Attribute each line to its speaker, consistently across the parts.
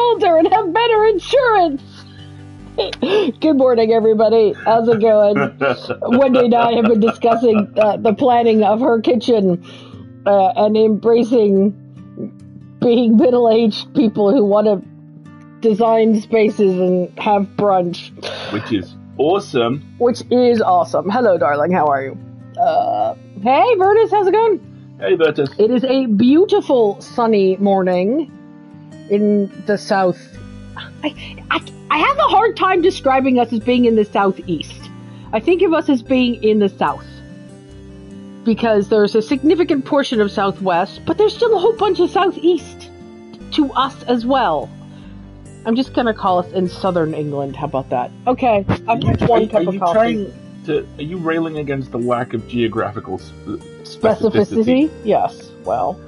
Speaker 1: older and have better insurance. Good morning, everybody. How's it going? Wendy and I have been discussing the planning of her kitchen and embracing being middle-aged people who want to design spaces and have brunch.
Speaker 2: Which is awesome.
Speaker 1: Hello, darling. How are you? Hey, Vertus. How's it going?
Speaker 2: Hey, Vertus.
Speaker 1: It is a beautiful sunny morning in the south. I have a hard time describing us as being in the southeast. I think of us as being in the south. Because there's a significant portion of southwest, but there's still a whole bunch of southeast to us as well. I'm just going to call us in southern England. How about that? Okay, I've had one cup of coffee.
Speaker 2: Are you railing against the lack of geographical
Speaker 1: specificity? Yes, well.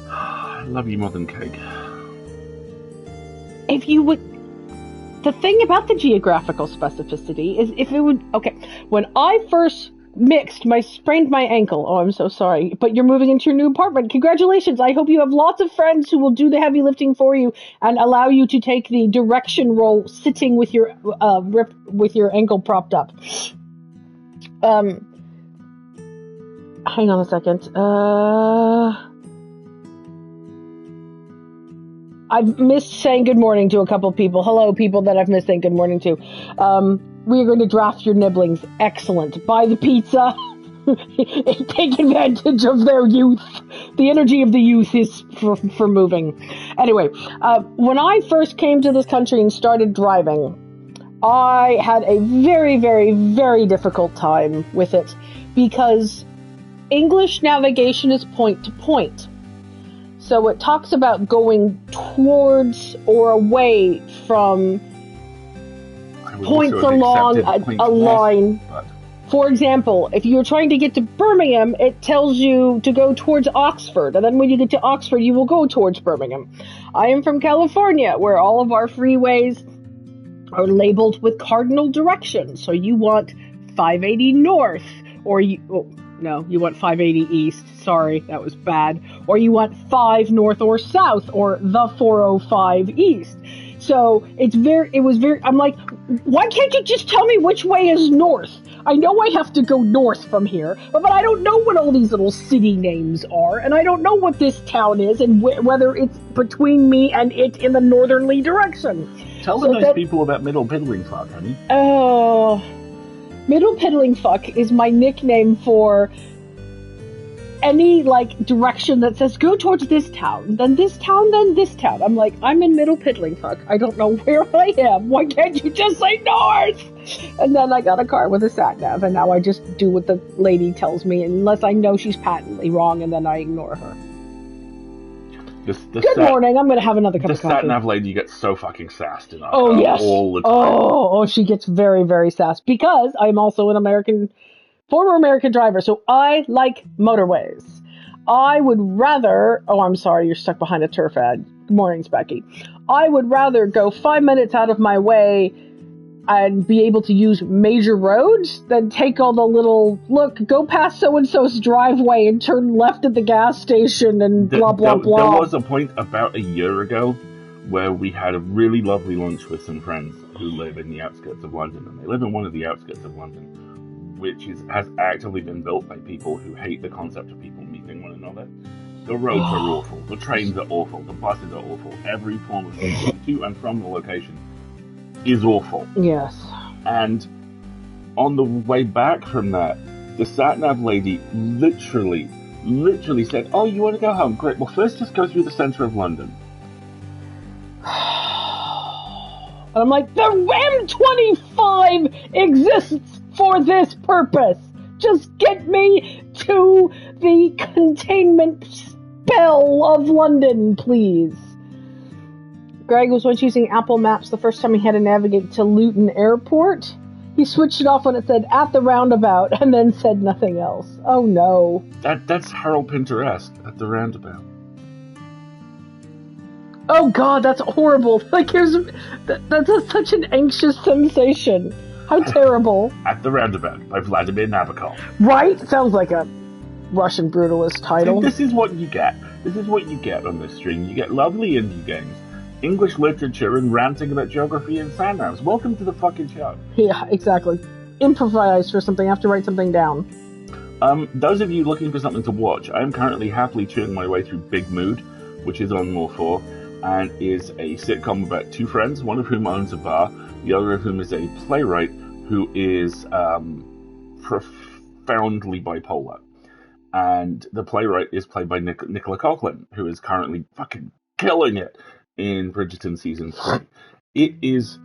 Speaker 2: I love you more than cake.
Speaker 1: If you would... The thing about the geographical specificity is if it would... Okay, when I first sprained my ankle. Oh, I'm so sorry. But you're moving into your new apartment. Congratulations. I hope you have lots of friends who will do the heavy lifting for you and allow you to take the direction role sitting with your ankle propped up. Hang on a second. I've missed saying good morning to a couple people. Hello, people that I've missed saying good morning to. We are going to draft your nibblings. Excellent. Buy the pizza. Take advantage of their youth. The energy of the youth is for moving. Anyway, when I first came to this country and started driving, I had a very, very, very difficult time with it because English navigation is point to point. So it talks about going towards or away from points along a line. For example, if you're trying to get to Birmingham, it tells you to go towards Oxford. And then when you get to Oxford, you will go towards Birmingham. I am from California, where all of our freeways are labeled with cardinal directions. So you want 580 north, or you want 580 east. Sorry, that was bad. Or you want 5 north or south, or the 405 east. So I'm like, why can't you just tell me which way is north? I know I have to go north from here, but I don't know what all these little city names are, and I don't know what this town is, and whether it's between me and it in the northerly direction.
Speaker 2: Tell those people about Middle Piddling Fuck, honey.
Speaker 1: Middle Piddling Fuck is my nickname for any, direction that says, go towards this town, then this town, then this town. I'm like, I'm in Middle Piddling Fuck. I don't know where I am. Why can't you just say north? And then I got a car with a sat-nav, and now I just do what the lady tells me, unless I know she's patently wrong, and then I ignore her. Good morning. I'm going to have another cup of coffee.
Speaker 2: The sat-nav lady gets so fucking sassed in our
Speaker 1: car yes.
Speaker 2: all the time.
Speaker 1: Oh, she gets very, very sassed, because I'm also an former American driver, so I like motorways. I would rather... Oh, I'm sorry, you're stuck behind a turf ad. Good morning, Specky. I would rather go 5 minutes out of my way and be able to use major roads than take all the little... Look, go past so-and-so's driveway and turn left at the gas station and blah, blah.
Speaker 2: There was a point about a year ago where we had a really lovely lunch with some friends who live in the outskirts of London, and they live in one of the outskirts of London, which has actively been built by people who hate the concept of people meeting one another. The roads are awful, the trains are awful, the buses are awful, every form of transport to and from the location is awful.
Speaker 1: Yes.
Speaker 2: And on the way back from that, the sat-nav lady literally said, oh, you want to go home? Great, well first just go through the centre of London.
Speaker 1: And I'm like, the M25 exists for this purpose. Just get me to the containment spell of London, please. Greg was once using Apple Maps the first time he had to navigate to Luton Airport. He switched it off when it said at the roundabout and then said nothing else. Oh no.
Speaker 2: That's Harold Pinter-esque, at the roundabout.
Speaker 1: Oh god, that's horrible. That's such an anxious sensation. How terrible.
Speaker 2: At the Roundabout by Vladimir Nabokov.
Speaker 1: Right? Sounds like a Russian brutalist title.
Speaker 2: See, this is what you get. This is what you get on this stream. You get lovely indie games English literature and ranting about geography and sandhounds. Welcome to the fucking show.
Speaker 1: Yeah, exactly. Improvise for something. I have to write something down.
Speaker 2: Those of you looking for something to watch, I am currently happily chewing my way through Big Mood, which is on More 4, and is a sitcom about two friends, one of whom owns a bar, the other of whom is a playwright who is profoundly bipolar. And the playwright is played by Nicola Coughlan, who is currently fucking killing it in Bridgerton Season 3. It is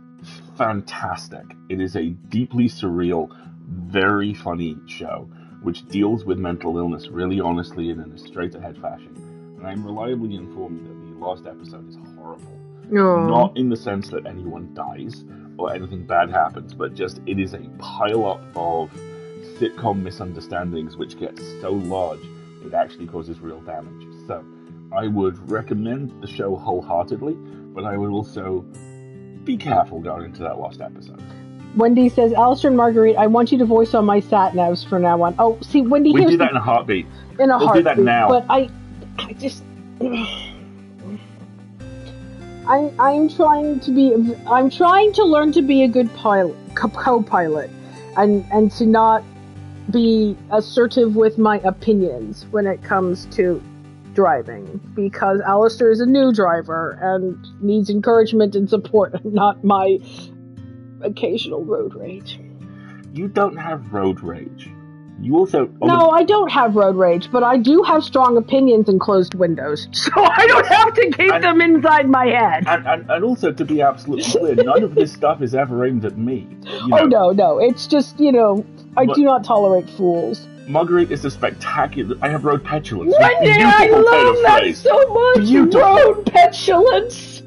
Speaker 2: fantastic. It is a deeply surreal, very funny show, which deals with mental illness really honestly and in a straight-ahead fashion. And I'm reliably informed that the last episode is horrible.
Speaker 1: Oh.
Speaker 2: Not in the sense that anyone dies or anything bad happens, but just it is a pile-up of sitcom misunderstandings which get so large it actually causes real damage. So I would recommend the show wholeheartedly, but I would also be careful going into that last episode.
Speaker 1: Wendy says, Alistair and Marguerite, I want you to voice on my sat-navs from now on. Oh, see, Wendy,
Speaker 2: we do that in a heartbeat. We'll do that now.
Speaker 1: But I just... I'm trying to learn to be a good co-pilot, and to not be assertive with my opinions when it comes to driving, because Alistair is a new driver and needs encouragement and support, not my occasional road rage.
Speaker 2: You don't have road rage. You also...
Speaker 1: No, I don't have road rage, but I do have strong opinions and closed windows, so I don't have to keep them inside my head.
Speaker 2: And also, to be absolutely clear, none of this stuff is ever aimed at me.
Speaker 1: Oh, no, it's just, I do not tolerate fools.
Speaker 2: Marguerite is a spectacular... I have road petulance.
Speaker 1: Wendy, I love that so much!
Speaker 2: Beautiful.
Speaker 1: Road petulance!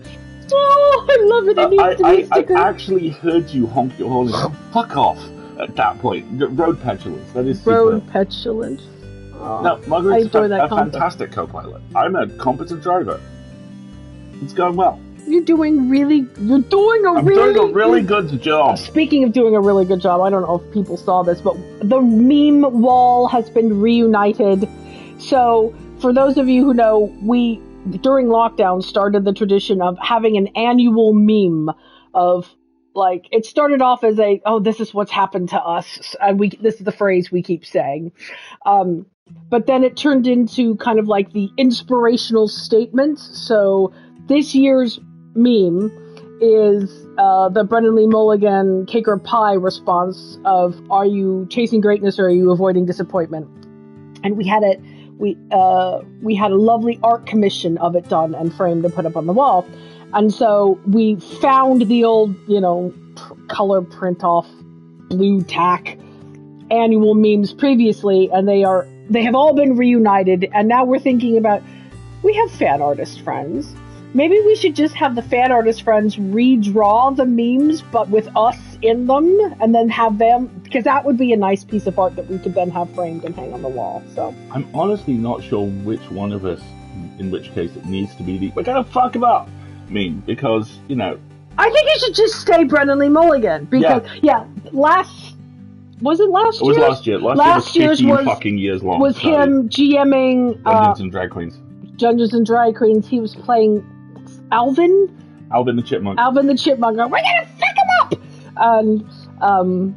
Speaker 1: Oh, I love it. It needs to be a sticker.
Speaker 2: I actually heard you honk your horn and go, fuck off at that point. Road petulance. That is super.
Speaker 1: Road petulance. Oh,
Speaker 2: now, Marguerite's a fantastic co-pilot. I'm a competent driver. It's going well.
Speaker 1: I'm doing a really
Speaker 2: good job.
Speaker 1: Speaking of doing a really good job, I don't know if people saw this, but the meme wall has been reunited. So, for those of you who know, we, during lockdown, started the tradition of having an annual meme of, like, it started off as this is what's happened to us, and this is the phrase we keep saying. But then it turned into kind of like the inspirational statements. So, this year's meme is the Brendan Lee Mulligan cake or pie response of, are you chasing greatness or are you avoiding disappointment? And we had a lovely art commission of it done and framed and put up on the wall. And so we found the old, color print off blue tack annual memes previously, and they have all been reunited, and now we're thinking about, we have fan artist friends. Maybe we should just have the fan artist friends redraw the memes, but with us in them, and then have them, because that would be a nice piece of art that we could then have framed and hang on the wall. So
Speaker 2: I'm honestly not sure which one of us, in which case it needs to be the "we're gonna fuck him up" meme, because
Speaker 1: I think it should just stay Brendan Lee Mulligan, because was it last year?
Speaker 2: It was last year. Last year was 15 fucking years long.
Speaker 1: Was him GMing
Speaker 2: Dungeons and Drag Queens.
Speaker 1: Dungeons and Drag Queens. He was playing Alvin the Chipmunk. Alvin the Chipmunk. We're gonna fuck him up, and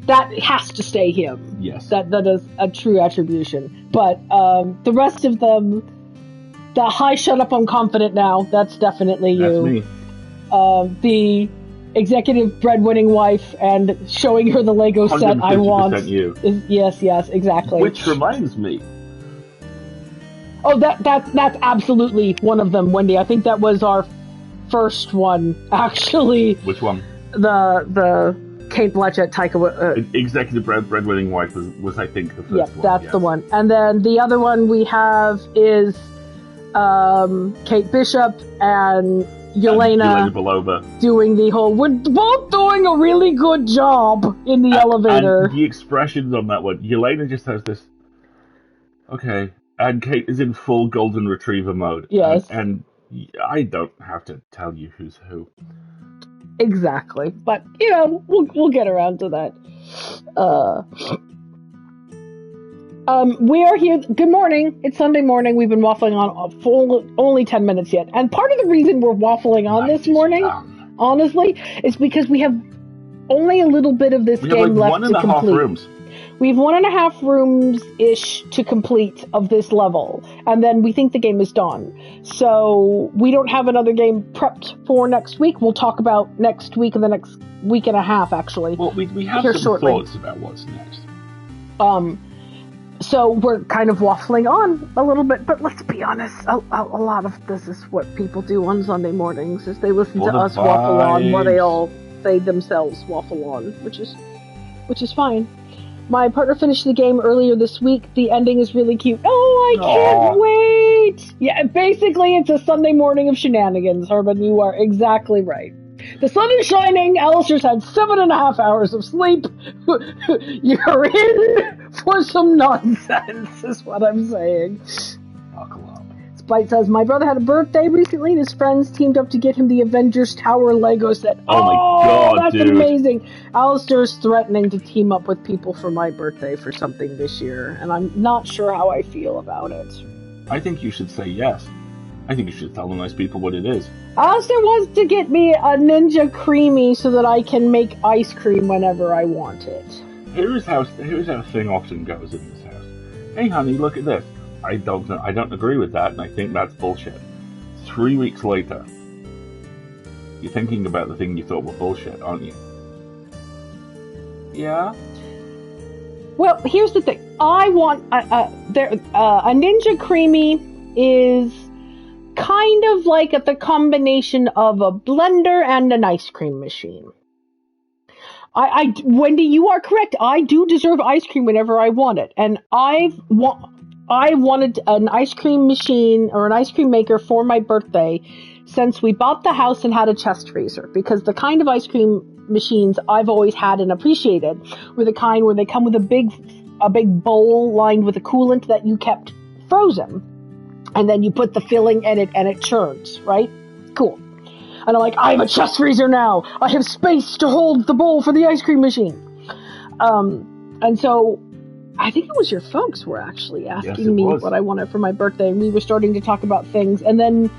Speaker 1: that has to stay him.
Speaker 2: Yes,
Speaker 1: that is a true attribution. But the rest of them, the "hi, shut up, I'm confident now." That's definitely you.
Speaker 2: That's me.
Speaker 1: The executive breadwinning wife and showing her the Lego set I want.
Speaker 2: You.
Speaker 1: Yes, exactly.
Speaker 2: Which reminds me.
Speaker 1: Oh, that's absolutely one of them, Wendy. I think that was our first one, actually.
Speaker 2: Which one?
Speaker 1: The Kate Blanchett, Taika.
Speaker 2: Executive breadwinning wife was I think the first one.
Speaker 1: Yeah, that's the one. And then the other one we have is Kate Bishop and Yelena
Speaker 2: Belova
Speaker 1: doing the whole, we're both doing a really good job in the elevator.
Speaker 2: And the expressions on that one, Yelena just has this, okay, and Kate is in full golden retriever mode.
Speaker 1: Yes.
Speaker 2: And I don't have to tell you who's who.
Speaker 1: Exactly. But, we'll get around to that. We are here. Good morning. It's Sunday morning. We've been waffling on a full, only 10 minutes yet. And part of the reason we're waffling on this morning, honestly, is because we have only a little bit of this game left to complete.
Speaker 2: Rooms.
Speaker 1: We have 1.5 rooms-ish to complete of this level. And then we think the game is done. So we don't have another game prepped for next week. We'll talk about next week and the next week and a half, actually.
Speaker 2: Well, we have some thoughts about what's next.
Speaker 1: So we're kind of waffling on a little bit, but let's be honest, a lot of this is what people do on Sunday mornings, is they listen to us waffle on while they themselves waffle on, which is fine. My partner finished the game earlier this week. The ending is really cute. Oh, I can't wait! Yeah, basically it's a Sunday morning of shenanigans, Herman. You are exactly right. The sun is shining. Alistair's had 7.5 hours of sleep. You're in for some nonsense, is what I'm saying.
Speaker 2: Buckle up.
Speaker 1: Spite says, my brother had a birthday recently, and his friends teamed up to get him the Avengers Tower Lego set.
Speaker 2: Oh my god,
Speaker 1: that's
Speaker 2: dude.
Speaker 1: amazing. Alistair's threatening to team up with people for my birthday for something this year, and I'm not sure how I feel about it.
Speaker 2: I think you should say yes. I think you should tell the nice people what it is.
Speaker 1: Alistair wants to get me a Ninja Creamy so that I can make ice cream whenever I want it.
Speaker 2: Here's how a thing often goes in this house. Hey honey, look at this. I don't agree with that, and I think that's bullshit. 3 weeks later, you're thinking about the thing you thought were bullshit, aren't you? Yeah?
Speaker 1: Well, here's the thing. I want a Ninja Creamy is kind of like the combination of a blender and an ice cream machine. Wendy, you are correct. I do deserve ice cream whenever I want it, and I wanted an ice cream machine or an ice cream maker for my birthday since we bought the house and had a chest freezer, because the kind of ice cream machines I've always had and appreciated were the kind where they come with a big bowl lined with a coolant that you kept frozen, and then you put the filling in it and it churns, right? Cool. And I'm like, I have a chest freezer now. I have space to hold the bowl for the ice cream machine. And so I think it was your folks were actually asking me what I wanted for my birthday, and we were starting to talk about things. And then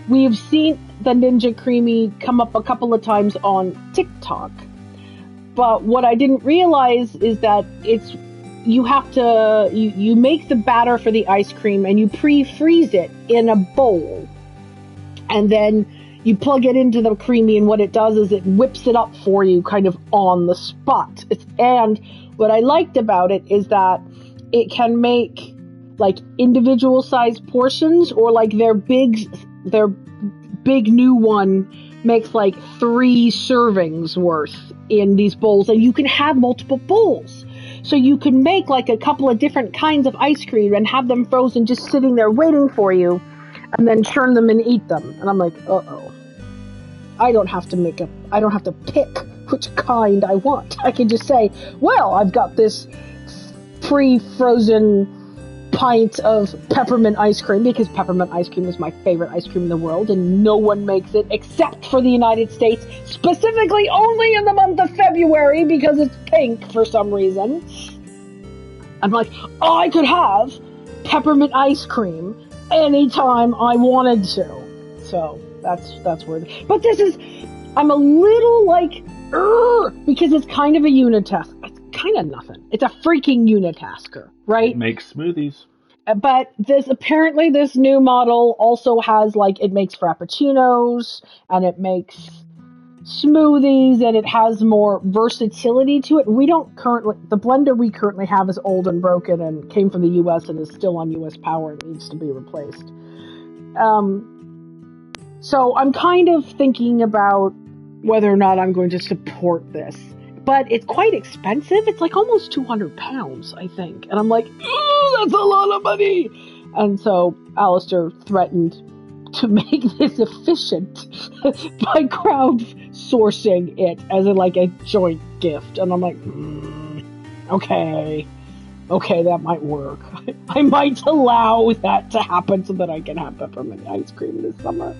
Speaker 1: we've seen the Ninja Creamy come up a couple of times on TikTok. But what I didn't realize is that you have to, you make the batter for the ice cream and you pre-freeze it in a bowl. And then you plug it into the Creamy, and what it does is it whips it up for you kind of on the spot. And what I liked about it is that it can make like individual sized portions, or like their big new one makes like 3 servings worth in these bowls, and you can have multiple bowls. So you can make like a couple of different kinds of ice cream and have them frozen just sitting there waiting for you, and then churn them and eat them. And I'm like, uh-oh. I don't have to pick which kind I want. I can just say, well, I've got this pre-frozen pint of peppermint ice cream, because peppermint ice cream is my favorite ice cream in the world, and no one makes it except for the United States, specifically only in the month of February because it's pink for some reason. I'm like, oh, I could have peppermint ice cream anytime I wanted to. So that's weird. But I'm a little like, because it's kind of a unitask. It's kind of nothing. It's a freaking unitasker, right?
Speaker 2: It makes smoothies.
Speaker 1: But this new model also has, like, it makes frappuccinos, and it makes smoothies, and it has more versatility to it. The blender we currently have is old and broken and came from the US and is still on US power and needs to be replaced. So I'm kind of thinking about whether or not I'm going to support this. But it's quite expensive. It's like almost 200 pounds, I think. And I'm like, that's a lot of money. And so Alistair threatened to make this efficient by crowdsourcing it as a joint gift. And I'm like, okay, that might work. I might allow that to happen so that I can have peppermint ice cream this summer.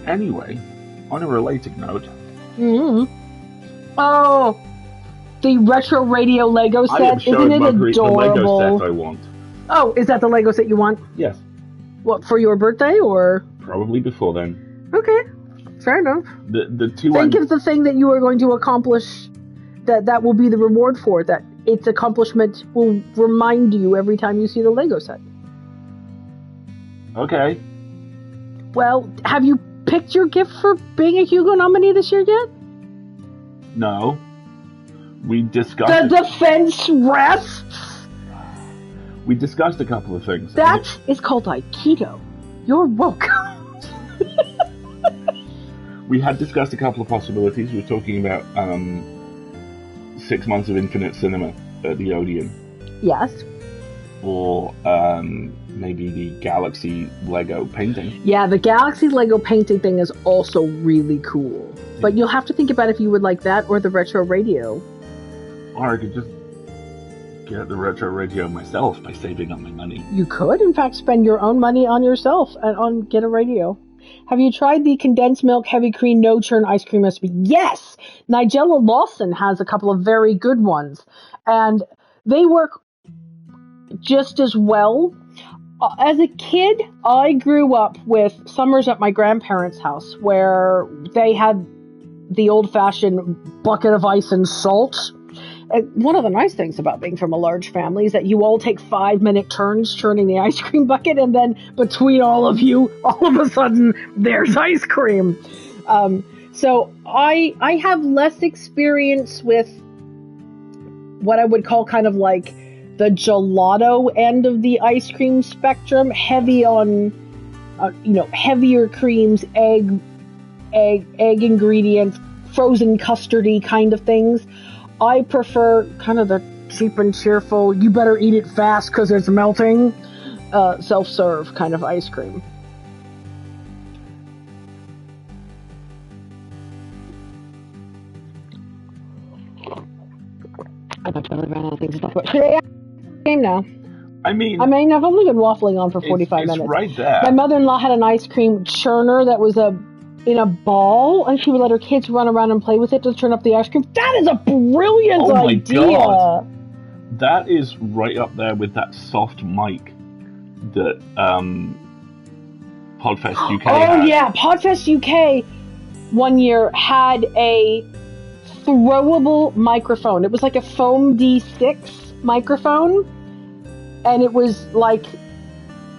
Speaker 2: Anyway, on a related note.
Speaker 1: Mm-hmm. Oh, The retro radio Lego
Speaker 2: I am
Speaker 1: set,
Speaker 2: showing
Speaker 1: isn't it
Speaker 2: Marguerite the Lego
Speaker 1: adorable?
Speaker 2: set I want.
Speaker 1: Oh, is that the Lego set you want?
Speaker 2: Yes.
Speaker 1: What, for your birthday, or?
Speaker 2: Probably before then.
Speaker 1: Okay, fair enough.
Speaker 2: The two.
Speaker 1: Think of the thing that you are going to accomplish. That will be the reward for it. That its accomplishment will remind you every time you see the Lego set.
Speaker 2: Okay.
Speaker 1: Well, have you picked your gift for being a Hugo nominee this year yet?
Speaker 2: No. We discussed.
Speaker 1: The defense rests.
Speaker 2: We discussed a couple of things.
Speaker 1: That is called Aikido. You're welcome.
Speaker 2: We had discussed a couple of possibilities. We were talking about 6 months of infinite cinema at the Odeon.
Speaker 1: Yes.
Speaker 2: Or maybe the Galaxy Lego painting.
Speaker 1: Yeah, the Galaxy Lego painting thing is also really cool. But you'll have to think about if you would like that or the retro radio.
Speaker 2: Or I could just get the retro radio myself by saving up my money.
Speaker 1: You could, in fact, spend your own money on yourself and get a radio. Have you tried the condensed milk, heavy cream, no churn ice cream recipe? Yes! Nigella Lawson has a couple of very good ones. And they work just as well. As a kid, I grew up with summers at my grandparents' house where they had the old-fashioned bucket of ice and salt. And one of the nice things about being from a large family is that you all take 5-minute turns churning the ice cream bucket, and then between all of you, all of a sudden, there's ice cream. So I have less experience with what I would call kind of like the gelato end of the ice cream spectrum, heavy on, heavier creams, egg ingredients, frozen custardy kind of things. I prefer kind of the cheap and cheerful, you better eat it fast because it's melting, self-serve kind of ice cream. I totally ran out of things to talk about. Game now.
Speaker 2: I mean,
Speaker 1: I've only been waffling on for 45 minutes.
Speaker 2: It's right there.
Speaker 1: My mother-in-law had an ice cream churner that was in a ball, and she would let her kids run around and play with it to turn up the ice cream. That is a brilliant idea.
Speaker 2: God. That is right up there with that soft mic that Podfest UK had.
Speaker 1: Yeah, Podfest UK one year had a throwable microphone. It was like a foam D6 microphone, and it was like,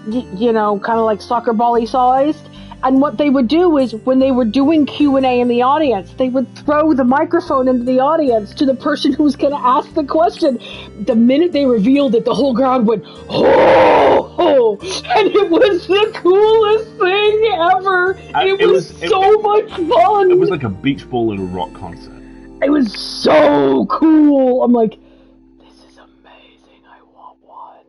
Speaker 1: kind of like soccer ball-y sized. And what they would do is, when they were doing Q&A in the audience, they would throw the microphone into the audience to the person who was going to ask the question. The minute they revealed it, the whole crowd went, oh! And it was the coolest thing ever! It was so much fun!
Speaker 2: It was like a beach ball at a rock concert.
Speaker 1: It was so cool! I'm like, this is amazing, I want one.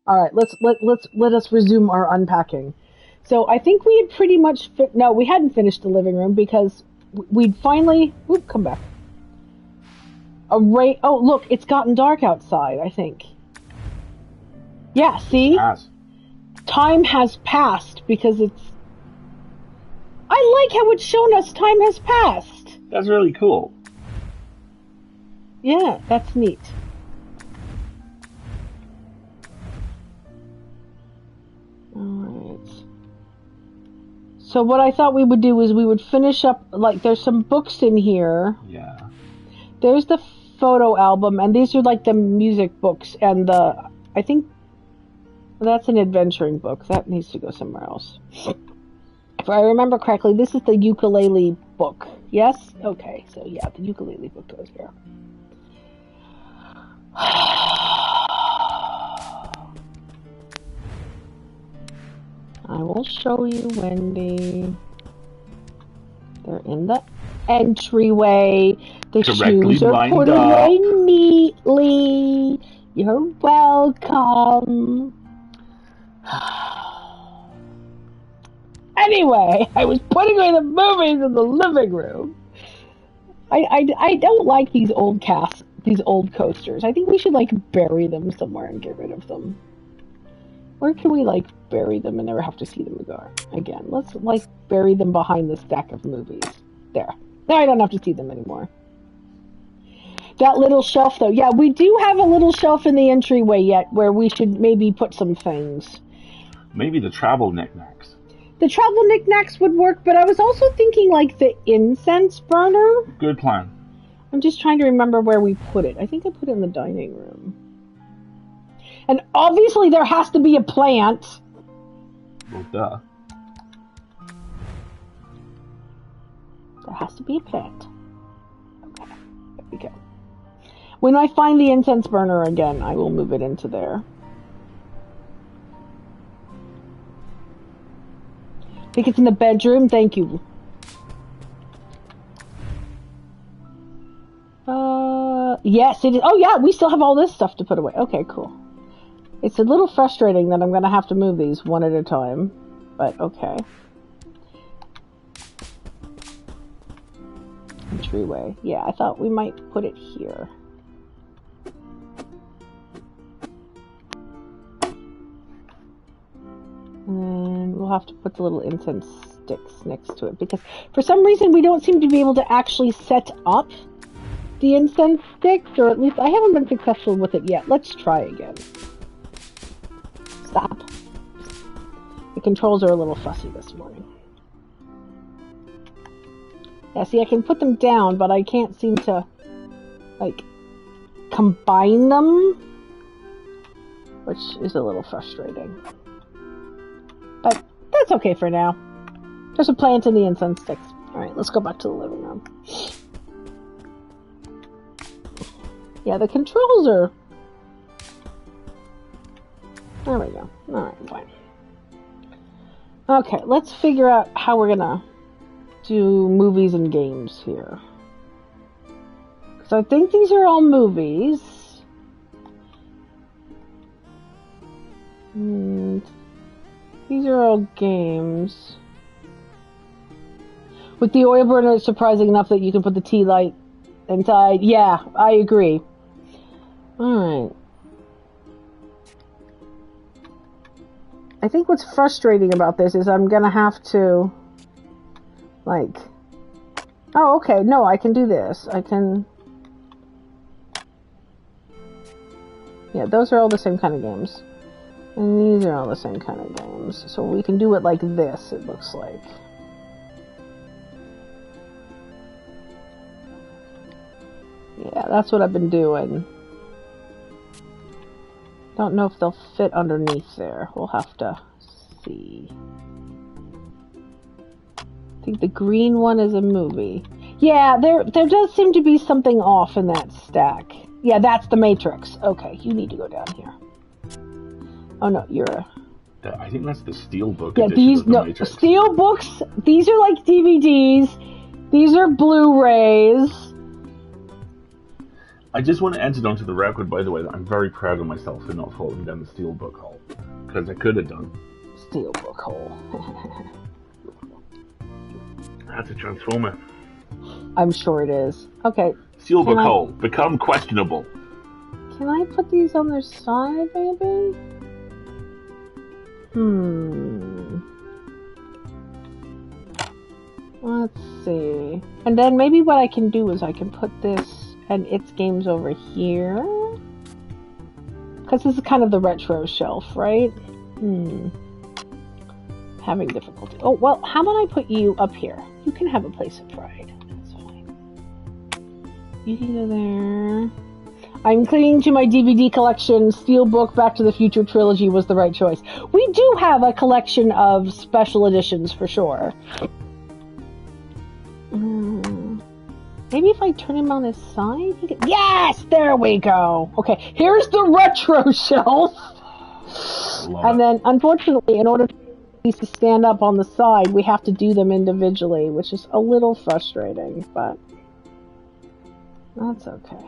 Speaker 1: Alright, let us resume our unpacking. So I think we had pretty much no, we hadn't finished the living room because we'd finally come back. Oh look, it's gotten dark outside, I think. Yeah, see? Time has passed because it's I like how it's shown us time has passed.
Speaker 2: That's really cool.
Speaker 1: Yeah, that's neat. Alright. So what I thought we would do is we would finish up, like, there's some books in here.
Speaker 2: Yeah.
Speaker 1: There's the photo album, and these are like the music books, and I think that's an adventuring book. That needs to go somewhere else. If I remember correctly, this is the ukulele book. Yes? Okay, so yeah, the ukulele book goes here. I will show you, Wendy. They're in the entryway. The shoes are put away neatly. You're welcome. Anyway, I was putting away the movies in the living room. I don't like these old coasters. I think we should bury them somewhere and get rid of them. Where can we bury them and never have to see them again? Let's bury them behind the stack of movies. There. No, I don't have to see them anymore. That little shelf, though. Yeah, we do have a little shelf in the entryway yet where we should maybe put some things.
Speaker 2: Maybe the travel knickknacks.
Speaker 1: The travel knickknacks would work, but I was also thinking like the incense burner.
Speaker 2: Good plan.
Speaker 1: I'm just trying to remember where we put it. I think I put it in the dining room. And obviously there has to be a plant.
Speaker 2: Well, duh.
Speaker 1: There has to be a plant. Okay, there we go. When I find the incense burner again, I will move it into there. I think it's in the bedroom. Thank you. Yes, it is. Oh, yeah, we still have all this stuff to put away. Okay, cool. It's a little frustrating that I'm going to have to move these one at a time, but okay. Entryway. Yeah, I thought we might put it here. And we'll have to put the little incense sticks next to it because for some reason we don't seem to be able to actually set up the incense sticks, or at least I haven't been successful with it yet. Let's try again. Stop. The controls are a little fussy this morning. Yeah, see, I can put them down, but I can't seem to, like, combine them, which is a little frustrating. But that's okay for now. There's a plant in the incense sticks. Alright, let's go back to the living room. Yeah, the controls are... There we go. Alright, fine. Okay, let's figure out how we're gonna do movies and games here. Because I think these are all movies. And these are all games. With the oil burner, it's surprising enough that you can put the tea light inside. Yeah, I agree. Alright. I think what's frustrating about this is I'm gonna have to, like... Oh, okay, no, I can do this. I can... Yeah, those are all the same kind of games. And these are all the same kind of games. So we can do it like this, it looks like. Yeah, that's what I've been doing. Don't know if they'll fit underneath there. We'll have to see. I think the green one is a movie. Yeah, there does seem to be something off in that stack. Yeah, that's the Matrix. Okay, you need to go down here. Oh no, you're a...
Speaker 2: I think that's the Steelbook
Speaker 1: yeah,
Speaker 2: edition of the Matrix.
Speaker 1: Steelbooks, these are like DVDs. These are Blu-rays.
Speaker 2: I just want to enter onto the record, by the way, that I'm very proud of myself for not falling down the Steelbook hole. Because I could have done.
Speaker 1: Steelbook hole.
Speaker 2: That's a Transformer.
Speaker 1: I'm sure it is. Okay.
Speaker 2: Steelbook hole. Become questionable.
Speaker 1: Can I put these on their side, maybe? Let's see. And then maybe what I can do is I can put this and its games over here. Because this is kind of the retro shelf, right? Having difficulty. Oh, well, how about I put you up here? You can have a place of pride. That's fine. You can go there. I'm clinging to my DVD collection. Steelbook Back to the Future trilogy was the right choice. We do have a collection of special editions for sure. Maybe if I turn him on his side? Yes! There we go! Okay, here's the retro shelf! And then, unfortunately, in order for these to stand up on the side, we have to do them individually, which is a little frustrating, but that's okay.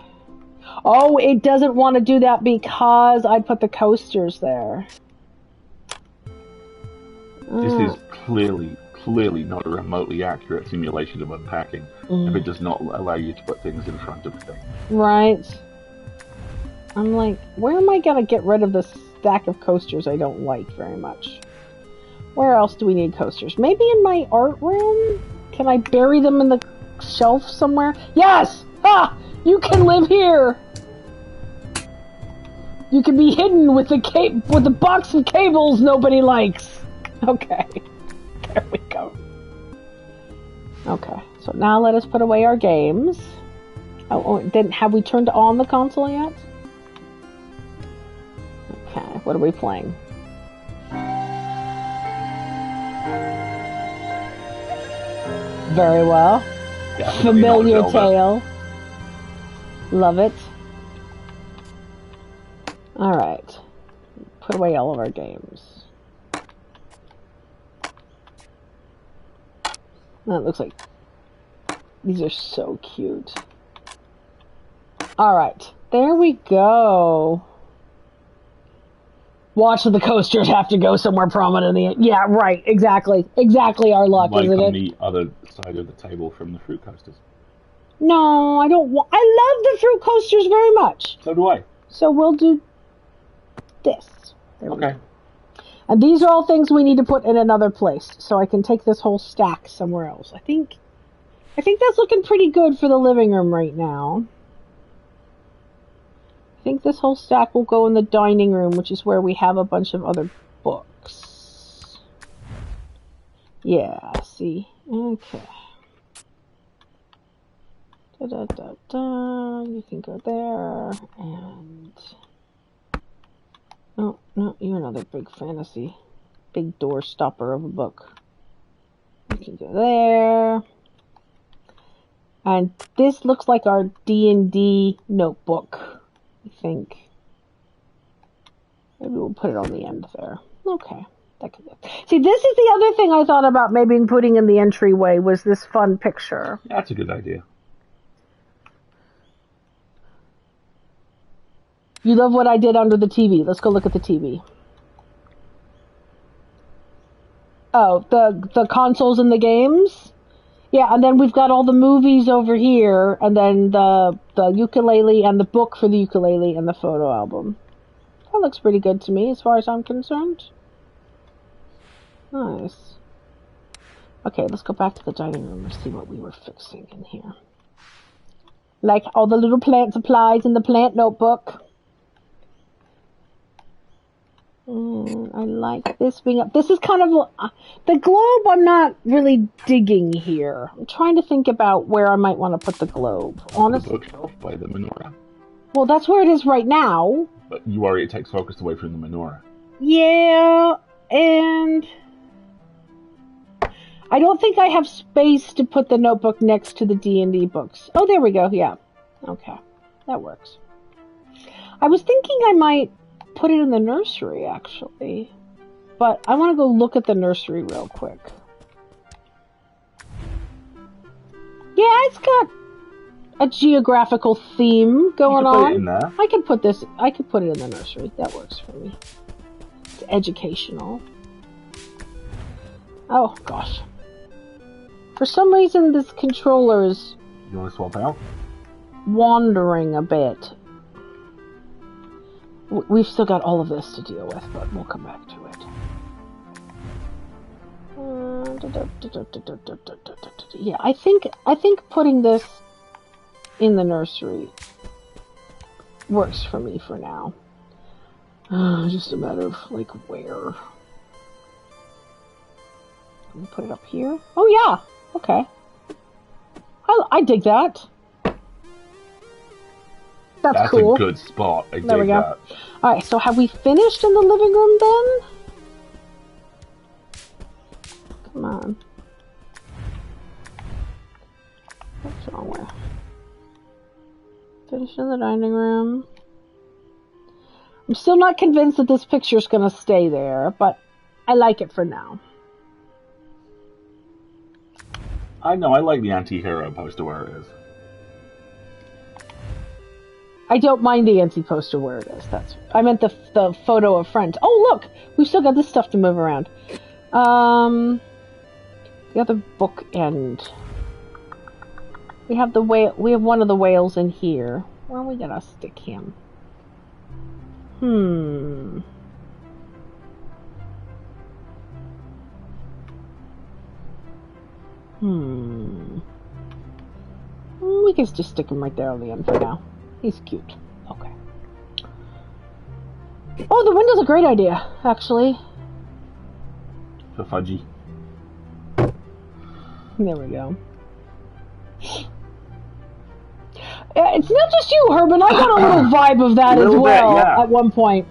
Speaker 1: Oh, it doesn't want to do that because I put the coasters there.
Speaker 2: This is clearly not a remotely accurate simulation of unpacking if it does not allow you to put things in front of things.
Speaker 1: Right. I'm like, where am I gonna get rid of this stack of coasters I don't like very much? Where else do we need coasters? Maybe in my art room? Can I bury them in the shelf somewhere? Yes! Ah! You can live here! You can be hidden with the box of cables nobody likes. Okay. There we go. Okay. So now let us put away our games. Have we turned on the console yet? Okay. What are we playing? Very well.
Speaker 2: Definitely
Speaker 1: Familiar
Speaker 2: not Zelda.
Speaker 1: tale. Love it. Alright. Put away all of our games. That looks like... These are so cute. Alright. There we go. Watch the coasters have to go somewhere prominent. Yeah, right. Exactly. Exactly our luck,
Speaker 2: Like
Speaker 1: isn't
Speaker 2: on
Speaker 1: it?
Speaker 2: the other side of the table from the fruit coasters.
Speaker 1: No, I don't want... I love the fruit coasters very much.
Speaker 2: So do I.
Speaker 1: So we'll do this. There we
Speaker 2: Okay.
Speaker 1: go. And these are all things we need to put in another place, so I can take this whole stack somewhere else. I think that's looking pretty good for the living room right now. I think this whole stack will go in the dining room, which is where we have a bunch of other books. Yeah, see? Okay. You can go there, and... Oh, no, you're another big fantasy. Big door stopper of a book. You can go there. And this looks like our D&D notebook, I think. Maybe we'll put it on the end there. Okay. That could be. See, this is the other thing I thought about maybe putting in the entryway was this fun picture.
Speaker 2: Yeah, that's a good idea.
Speaker 1: You love what I did under the TV. Let's go look at the TV. Oh, the consoles and the games? Yeah, and then we've got all the movies over here, and then the ukulele and the book for the ukulele and the photo album. That looks pretty good to me as far as I'm concerned. Nice. Okay, let's go back to the dining room and see what we were fixing in here. Like all the little plant supplies in the plant notebook. I like this being up. This is kind of... the globe I'm not really digging here. I'm trying to think about where I might want to put the globe. Honestly.
Speaker 2: The bookshelf by the menorah.
Speaker 1: Well, that's where it is right now.
Speaker 2: But it takes focus away from the menorah.
Speaker 1: Yeah, and... I don't think I have space to put the notebook next to the D&D books. Oh, there we go, yeah. Okay, that works. I was thinking I might put it in the nursery, actually. But I want to go look at the nursery real quick. Yeah, it's got a geographical theme going
Speaker 2: you can
Speaker 1: on.
Speaker 2: Put it in there.
Speaker 1: I could put it in the nursery. That works for me. It's educational. Oh, gosh. For some reason, this controller is...
Speaker 2: You want to swap out?
Speaker 1: wandering a bit. We've still got all of this to deal with, but we'll come back to it. Yeah, I think putting this in the nursery works for me for now. Just a matter of, like, where. Can we put it up here? Oh, yeah! Okay. I dig that. That's cool.
Speaker 2: A good spot. I
Speaker 1: There we
Speaker 2: dig
Speaker 1: go.
Speaker 2: that.
Speaker 1: Alright, so have we finished in the living room then? Come on. What's wrong with? Finished in the dining room. I'm still not convinced that this picture's gonna stay there, but I like it for now.
Speaker 2: I know, I like the anti-hero poster where it is.
Speaker 1: I don't mind the anti poster where it is. I meant the photo of friends. Oh look, we've still got this stuff to move around. The other book end. We have one of the whales in here. Where are we gonna stick him? can just stick him right there on the end for now. He's cute. Okay. Oh, the window's a great idea, actually.
Speaker 2: For Fudgy.
Speaker 1: There we go. It's not just you, Herman. I got a little vibe of that as well
Speaker 2: bit, yeah.
Speaker 1: At one point.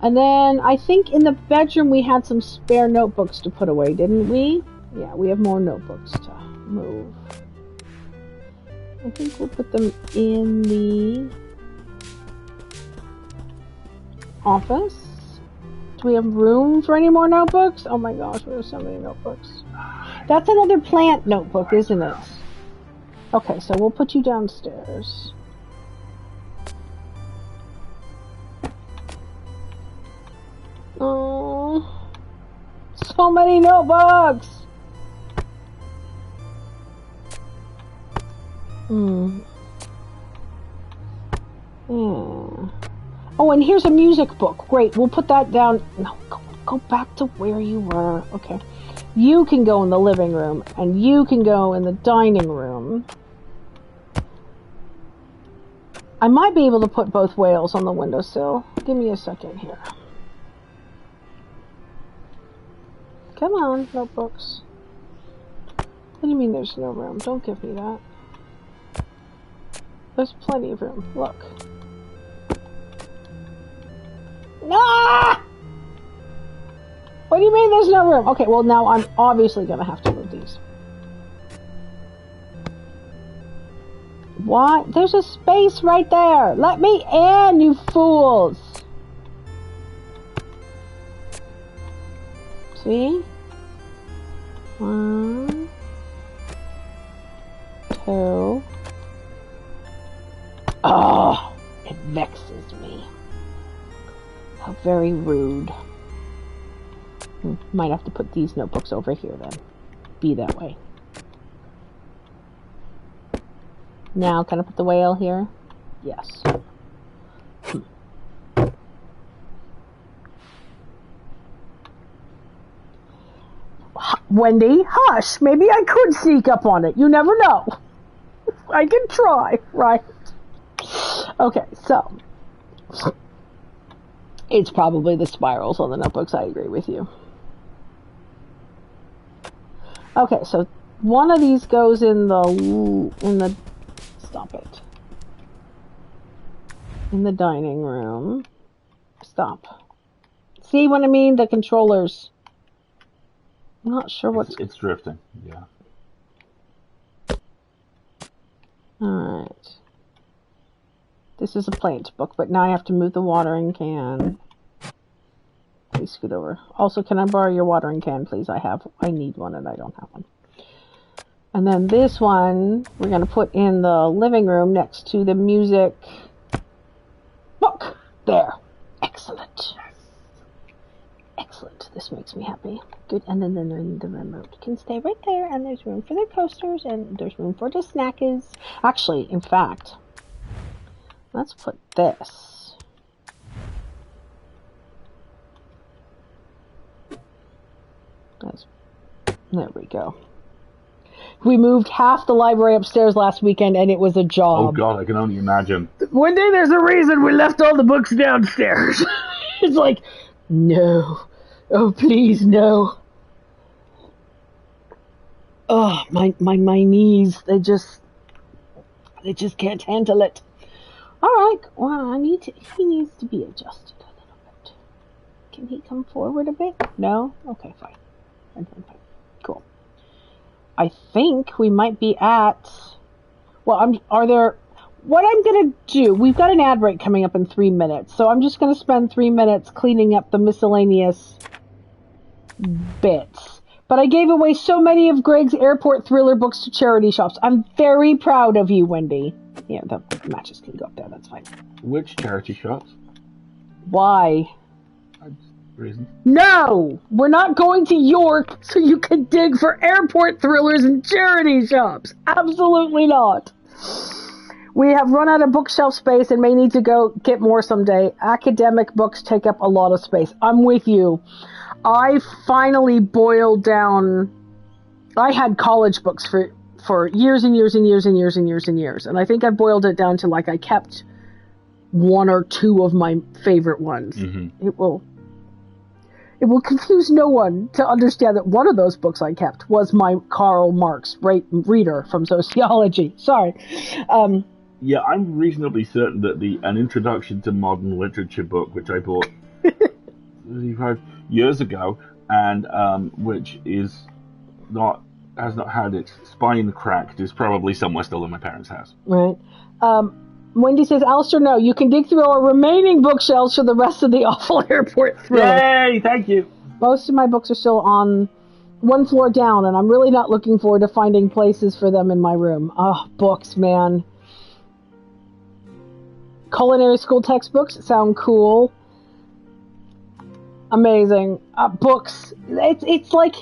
Speaker 1: And then I think in the bedroom we had some spare notebooks to put away, didn't we? Yeah, we have more notebooks to move. I think we'll put them in the office. Do we have room for any more notebooks? Oh my gosh, we have so many notebooks. That's another plant notebook, isn't it? Okay, so we'll put you downstairs. Oh, so many notebooks! Oh, and here's a music book. Great, we'll put that down. No, go back to where you were. Okay. You can go in the living room, and you can go in the dining room. I might be able to put both whales on the windowsill. Give me a second here. Come on, notebooks. What do you mean there's no room? Don't give me that. There's plenty of room. Look. Ah! What do you mean there's no room? Okay, well now I'm obviously gonna have to move these. What? There's a space right there. Let me in, you fools. See? 1, 2. Oh, it vexes me. How very rude. Might have to put these notebooks over here then. Be that way. Now, can I put the whale here? Yes. Wendy, hush! Maybe I could sneak up on it. You never know. I can try, right? Okay, so. It's probably the spirals on the notebooks. I agree with you. Okay, so one of these goes in the stop it. In the dining room. Stop. See what I mean? The controllers. I'm not sure what's...
Speaker 2: It's drifting, yeah.
Speaker 1: Alright. This is a plant book, but now I have to move the watering can. Please scoot over. Also, can I borrow your watering can, please? I need one and I don't have one. And then this one, we're going to put in the living room next to the music book. There. Excellent. Excellent. This makes me happy. Good. And then the remote can stay right there, and there's room for the coasters, and there's room for the snackies. Actually, in fact, let's put this. There we go. We moved half the library upstairs last weekend, and it was a job.
Speaker 2: Oh, God, I can only imagine.
Speaker 1: One day there's a reason we left all the books downstairs. It's like, no. Oh, please, no. Oh, my knees, they just can't handle it. All right, well, he needs to be adjusted a little bit. Can he come forward a bit? No? Okay, fine. Fine. Cool. I think we might be at... Well, what I'm going to do... We've got an ad break coming up in 3 minutes, so I'm just going to spend 3 minutes cleaning up the miscellaneous bits. But I gave away so many of Greg's airport thriller books to charity shops. I'm very proud of you, Wendy. Yeah, the matches can go up there. That's fine.
Speaker 2: Which charity shops?
Speaker 1: Why?
Speaker 2: Reason.
Speaker 1: No! We're not going to York so you can dig for airport thrillers and charity shops. Absolutely not. We have run out of bookshelf space and may need to go get more someday. Academic books take up a lot of space. I'm with you. I finally boiled down... I had college books for years and years and years and years and years and years. And I think I boiled it down to like I kept one or two of my favorite ones.
Speaker 2: Mm-hmm.
Speaker 1: It will confuse no one to understand that one of those books I kept was my Karl Marx reader from sociology. Sorry.
Speaker 2: Yeah, I'm reasonably certain that an introduction to modern literature book, which I bought 35 years ago, and which has not had its spine cracked, is probably somewhere still in my parents' house.
Speaker 1: Right. Wendy says, Alistair, no, you can dig through our remaining bookshelves for the rest of the awful airport thriller.
Speaker 2: Yay, thank you.
Speaker 1: Most of my books are still on one floor down, and I'm really not looking forward to finding places for them in my room. Oh, books, man. Culinary school textbooks sound cool. Amazing. Books. It's like...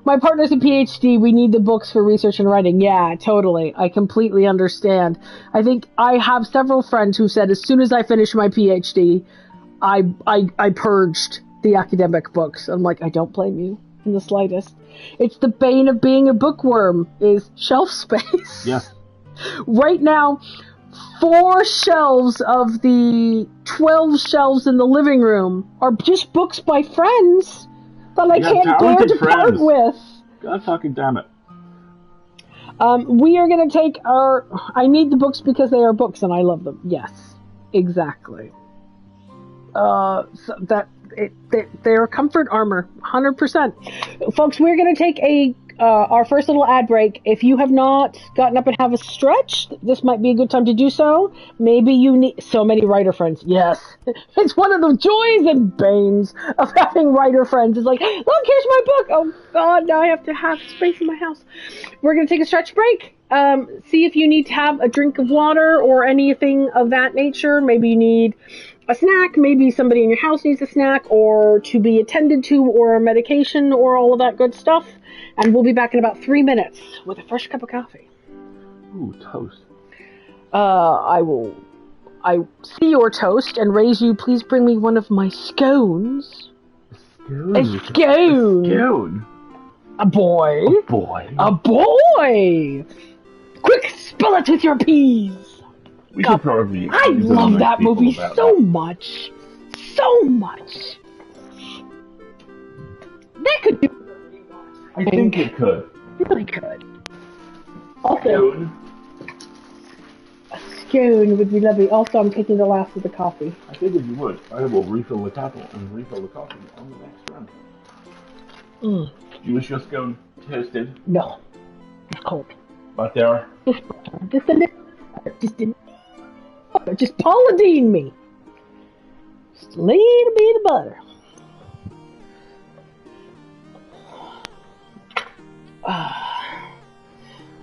Speaker 1: My partner's a PhD. We need the books for research and writing. Yeah, totally. I completely understand. I think I have several friends who said as soon as I finished my PhD, I purged the academic books. I'm like, I don't blame you in the slightest. It's the bane of being a bookworm is shelf space.
Speaker 2: Yeah.
Speaker 1: Right now, 4 shelves of the 12 shelves in the living room are just books by friends that I can't dare to part with.
Speaker 2: God fucking damn it.
Speaker 1: We are going to take I need the books because they are books and I love them. Yes, exactly. They're comfort armor, 100%. Folks, we're going to take our first little ad break. If you have not gotten up and have a stretch, this might be a good time to do so. Maybe you need so many writer friends. Yes, it's one of the joys and banes of having writer friends. It's like, look, here's my book. Oh God, now I have to have space in my house. We're gonna take a stretch break. See if you need to have a drink of water or anything of that nature. Maybe you need a snack, maybe somebody in your house needs a snack, or to be attended to, or a medication, or all of that good stuff. And we'll be back in about 3 minutes with a fresh cup of coffee.
Speaker 2: Ooh, toast.
Speaker 1: I see your toast and raise you. Please bring me one of my scones.
Speaker 2: Scone.
Speaker 1: A scone.
Speaker 2: A scone.
Speaker 1: A boy.
Speaker 2: A boy.
Speaker 1: A boy. Quick, spill it with your peas.
Speaker 2: We should probably.
Speaker 1: I love that movie so much. So much. That could do.
Speaker 2: I think it could.
Speaker 1: It really could. Also,
Speaker 2: Scone.
Speaker 1: a scone would be lovely. Also, I'm taking the last of the coffee.
Speaker 2: I figured you would. I will refill the kettle and refill the coffee on the next run.
Speaker 1: Mm.
Speaker 2: Do you wish your scone toasted?
Speaker 1: No. It's cold.
Speaker 2: Butter.
Speaker 1: Just a little butter. Just Paula Deen me. Just a little bit of butter.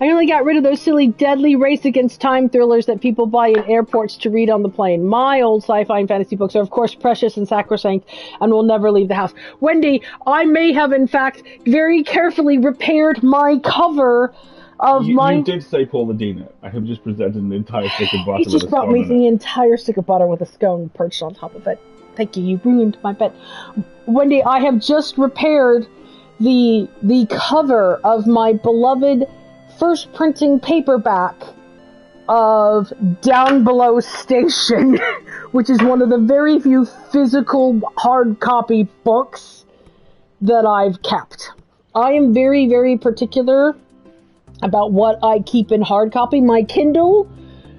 Speaker 1: I only got rid of those silly deadly race against time thrillers that people buy in airports to read on the plane. My old sci-fi and fantasy books are of course precious and sacrosanct and will never leave the house. Wendy, I may have in fact very carefully repaired my cover of my...
Speaker 2: You did say Paula Deen. I have just presented an entire stick of butter.
Speaker 1: You just brought me the entire stick of butter with a scone perched on top of it. Thank you, you ruined my bet. Wendy, I have just repaired the cover of my beloved first printing paperback of Down Below Station, which is one of the very few physical hard copy books that I've kept. I am very, very particular about what I keep in hard copy. My Kindle,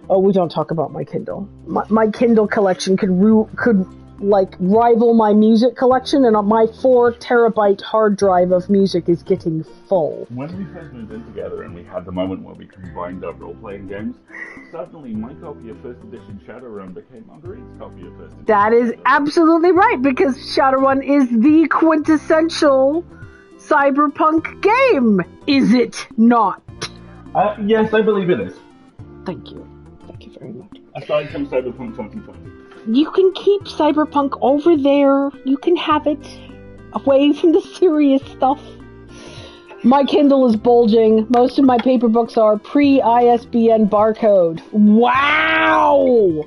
Speaker 1: we don't talk about my Kindle. My Kindle collection could like rival my music collection, and my 4 terabyte hard drive of music is getting full.
Speaker 2: When we first moved in together and we had the moment where we combined our role-playing games, suddenly my copy of first edition Shadowrun became Marguerite's copy of first edition.
Speaker 1: That is absolutely right, because Shadowrun is the quintessential cyberpunk game, is it not?
Speaker 2: Yes, I believe it is.
Speaker 1: Thank you. Thank you very much.
Speaker 2: Aside from Cyberpunk 2020.
Speaker 1: You can keep Cyberpunk over there. You can have it away from the serious stuff. My Kindle is bulging. Most of my paper books are pre-ISBN barcode. Wow!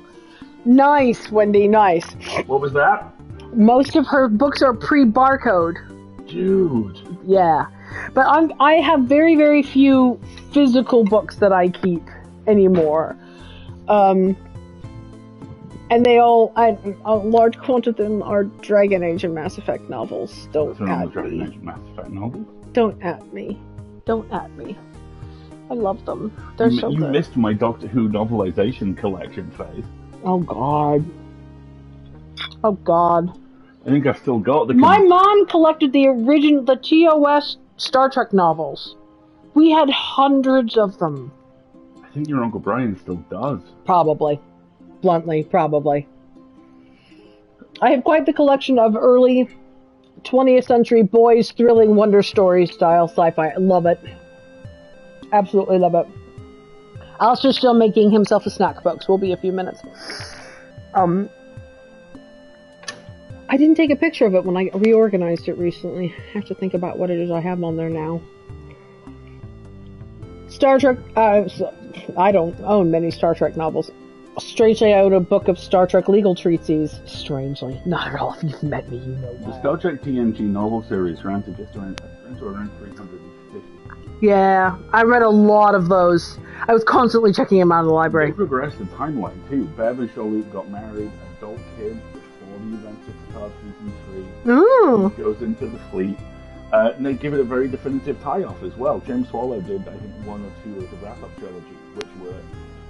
Speaker 1: Nice, Wendy, nice.
Speaker 2: What was that?
Speaker 1: Most of her books are pre-barcode.
Speaker 2: Dude.
Speaker 1: Yeah. But I have very, very few physical books that I keep anymore. And they all, a large quantity of them are Dragon Age and Mass Effect novels. Don't at
Speaker 2: Dragon
Speaker 1: me.
Speaker 2: Age and Mass Effect novels?
Speaker 1: Don't at me. Don't at me. I love them. They're so
Speaker 2: You
Speaker 1: good.
Speaker 2: missed my Doctor Who novelization collection phase.
Speaker 1: Oh, God. Oh, God.
Speaker 2: I think I've still got the...
Speaker 1: My mom collected the TOS Star Trek novels. We had hundreds of them.
Speaker 2: I think your Uncle Brian still does.
Speaker 1: Probably. Bluntly, probably. I have quite the collection of early 20th century boys' thrilling wonder story style sci-fi. I love it. Absolutely love it. Alistair's still making himself a snack, folks. We'll be a few minutes. I didn't take a picture of it when I reorganized it recently. I have to think about what it is I have on there now. Star Trek... I don't own many Star Trek novels. Strangely, I own a book of Star Trek legal treatises. Strangely. Not at all. If you've met me, you know that.
Speaker 2: The Star Trek TNG novel series ran to just around 350.
Speaker 1: Yeah, I read a lot of those. I was constantly checking them out in the library.
Speaker 2: They progressed the timeline, too. Bev and Charlotte got married, adult kid, before the events of Picard Season 3.
Speaker 1: Ooh.
Speaker 2: Goes into the fleet. And they give it a very definitive tie-off as well. James Swallow did, I think, one or two of the wrap-up trilogy, which were,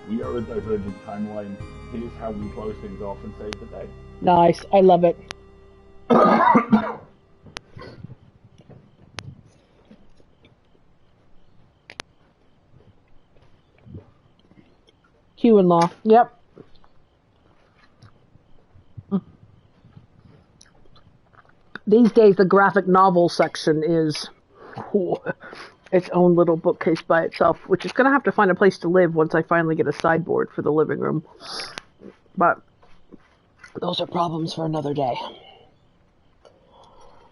Speaker 2: we are a divergent timeline, here's how we close things off and save the day.
Speaker 1: Nice. I love it. Q and Law. Yep. These days, the graphic novel section is its own little bookcase by itself, which is going to have to find a place to live once I finally get a sideboard for the living room. But those are problems for another day.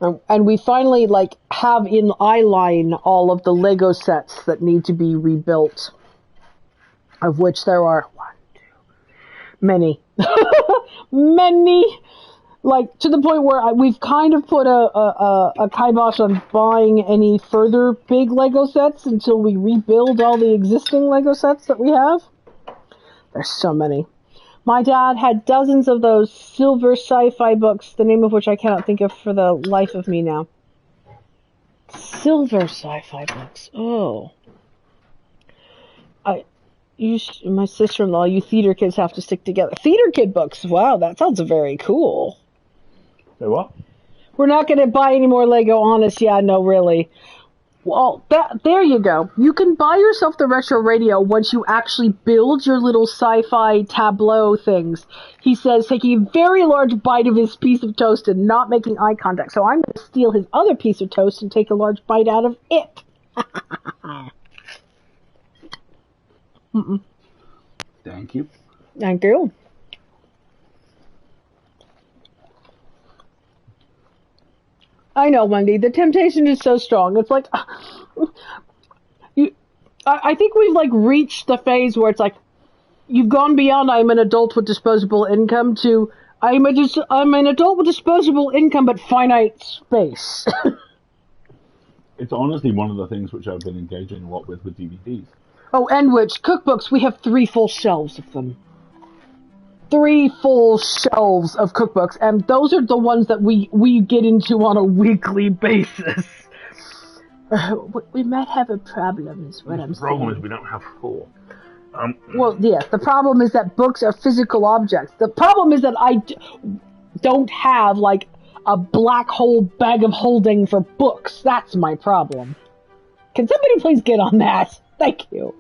Speaker 1: And we finally have in eyeline all of the Lego sets that need to be rebuilt, of which there are many. Many. To the point where we've kind of put a kibosh on buying any further big Lego sets until we rebuild all the existing Lego sets that we have. There's so many. My dad had dozens of those silver sci-fi books, the name of which I cannot think of for the life of me now. Silver sci-fi books. Oh. My sister-in-law, you theater kids have to stick together. Theater kid books. Wow, that sounds very cool.
Speaker 2: Say what?
Speaker 1: We're not going to buy any more Lego, honest. Yeah, no, really. Well, there you go. You can buy yourself the retro radio once you actually build your little sci-fi tableau things. He says, taking a very large bite of his piece of toast and not making eye contact. So I'm going to steal his other piece of toast and take a large bite out of it.
Speaker 2: Thank you.
Speaker 1: Thank you. I know, Wendy. The temptation is so strong. It's like, I think we've reached the phase where it's you've gone beyond I'm an adult with disposable income to I'm an adult with disposable income but finite space.
Speaker 2: It's honestly one of the things which I've been engaging a lot with DVDs.
Speaker 1: Oh, and which cookbooks, we have 3 full shelves of them. 3 full shelves of cookbooks, and those are the ones that we get into on a weekly basis. We might have a problem, is what I'm saying.
Speaker 2: The problem is we don't have 4.
Speaker 1: Well, yes, the problem is that books are physical objects. The problem is that I don't have, a black hole bag of holding for books. That's my problem. Can somebody please get on that? Thank you.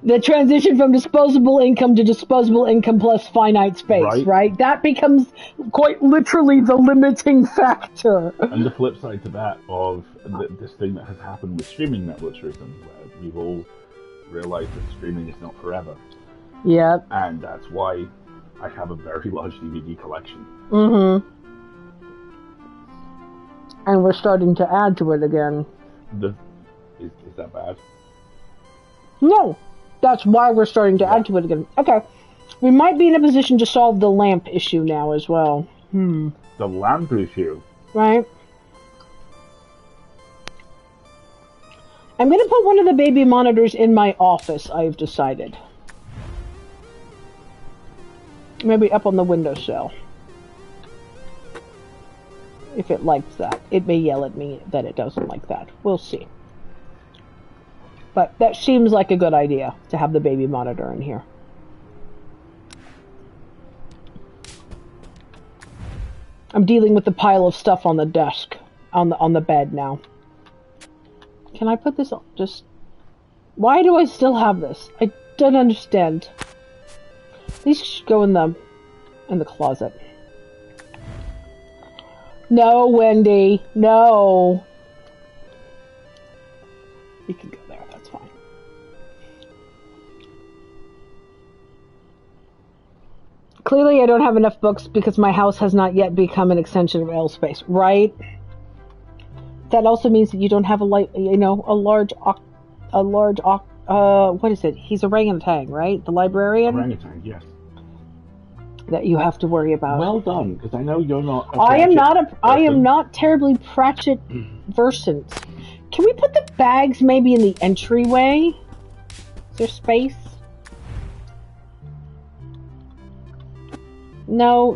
Speaker 1: The transition from disposable income to disposable income plus finite space, right? That becomes quite literally the limiting factor.
Speaker 2: And the flip side to that of this thing that has happened with streaming networks recently, where we've all realized that streaming is not forever.
Speaker 1: Yeah. And
Speaker 2: that's why I have a very large DVD collection.
Speaker 1: Mm-hmm. And we're starting to add to it again.
Speaker 2: Is that bad?
Speaker 1: No. That's why we're starting to add to it again. Okay. We might be in a position to solve the lamp issue now as well.
Speaker 2: The lamp issue?
Speaker 1: Right. I'm going to put one of the baby monitors in my office, I've decided. Maybe up on the windowsill. If it likes that. It may yell at me that it doesn't like that. We'll see. But that seems like a good idea, to have the baby monitor in here. I'm dealing with the pile of stuff on the desk, on the bed now. Can I put this on? Just... Why do I still have this? I don't understand. These should go in the closet. No, Wendy. No. You can go there. That's fine. Clearly, I don't have enough books because my house has not yet become an extension of L space, right? That also means that you don't have a large, what is it? He's orangutan, right? The librarian?
Speaker 2: Orangutan, yes.
Speaker 1: That you have to worry about.
Speaker 2: Well done, because I know you're not.
Speaker 1: I am not terribly Pratchett versant. Can we put the bags maybe in the entryway? Is there space? No,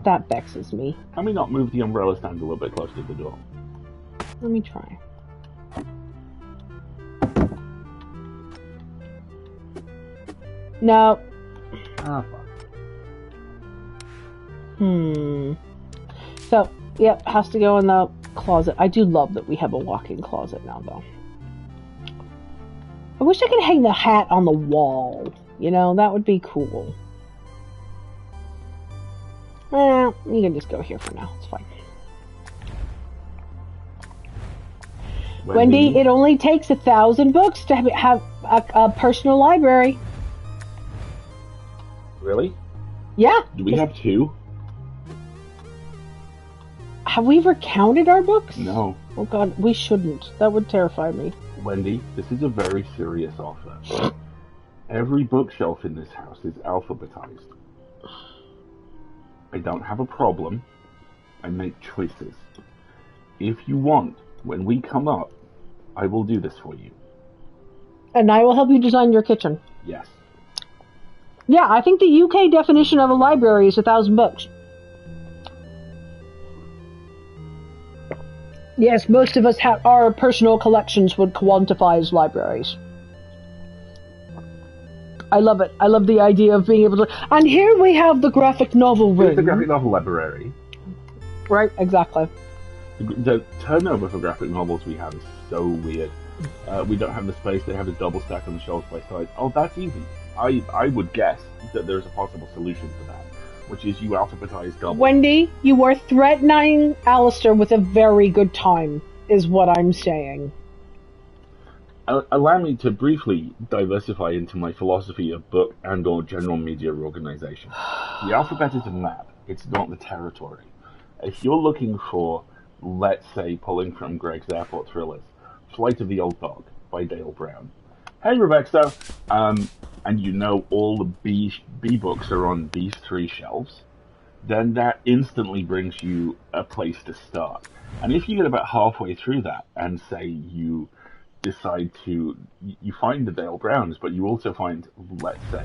Speaker 1: that vexes me.
Speaker 2: Can we not move the umbrella stand a little bit closer to the door?
Speaker 1: Let me try. No.
Speaker 2: Ah, fuck.
Speaker 1: So, yep, has to go in the closet. I do love that we have a walk-in closet now, though. I wish I could hang the hat on the wall. You know, that would be cool. You can just go here for now. It's fine. Wendy, it only takes 1,000 books to have a personal library.
Speaker 2: Really?
Speaker 1: Yeah.
Speaker 2: Do we have 2?
Speaker 1: Have we ever counted our books?
Speaker 2: No.
Speaker 1: Oh God, we shouldn't. That would terrify me.
Speaker 2: Wendy, this is a very serious offer. Every bookshelf in this house is alphabetized. I don't have a problem. I make choices. If you want, when we come up, I will do this for you.
Speaker 1: And I will help you design your kitchen.
Speaker 2: Yes.
Speaker 1: Yeah, I think the UK definition of a library is 1,000 books. Yes, most of us have our personal collections would quantify as libraries. I love it. I love the idea of being able to... And here we have the graphic novel room.
Speaker 2: It's the graphic novel library.
Speaker 1: Right, exactly.
Speaker 2: The turnover for graphic novels we have is so weird. We don't have the space. They have a double stack on the shelves by size. Oh, that's easy. I would guess that there's a possible solution for that, which is you alphabetize double.
Speaker 1: Wendy, you are threatening Alistair with a very good time, is what I'm saying.
Speaker 2: Allow me to briefly diversify into my philosophy of book and or general media organization. The alphabet is a map. It's not the territory. If you're looking for, let's say, pulling from Greg's Airport Thrillers, Flight of the Old Dog by Dale Brown. Hey, Rebecca, and you know all the B books are on these 3 shelves, then that instantly brings you a place to start. And if you get about halfway through that and say you decide to, you find the Dale Browns, but you also find, let's say,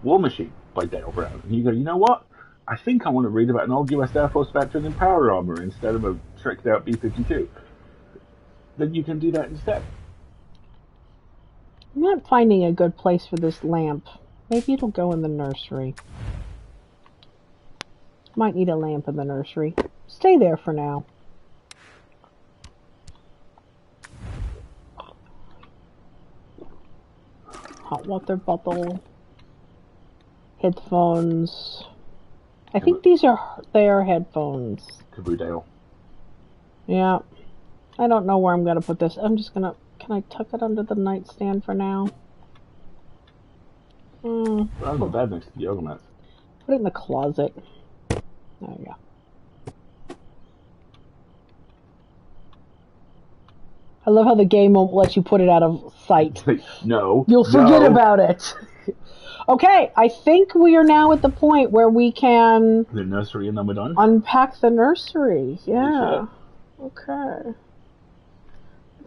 Speaker 2: War Machine by Dale Brown, and you go, you know what? I think I want to read about an old US Air Force veteran in power armor instead of a tricked out B-52. Then you can do that instead.
Speaker 1: I'm not finding a good place for this lamp. Maybe it'll go in the nursery. Might need a lamp in the nursery. Stay there for now. Hot water bottle. Headphones. I think these are their headphones.
Speaker 2: Caboodle.
Speaker 1: Yeah. I don't know where I'm going to put this. I'm just going to... Can I tuck it under the nightstand for now?
Speaker 2: Well, that's not bad next to the yoga mats.
Speaker 1: Put it in the closet. There we go. I love how the game won't let you put it out of sight.
Speaker 2: No.
Speaker 1: You'll forget about it. Okay, I think we are now at the point where we can...
Speaker 2: The nursery and then we're done?
Speaker 1: Unpack the nursery, yeah. Okay.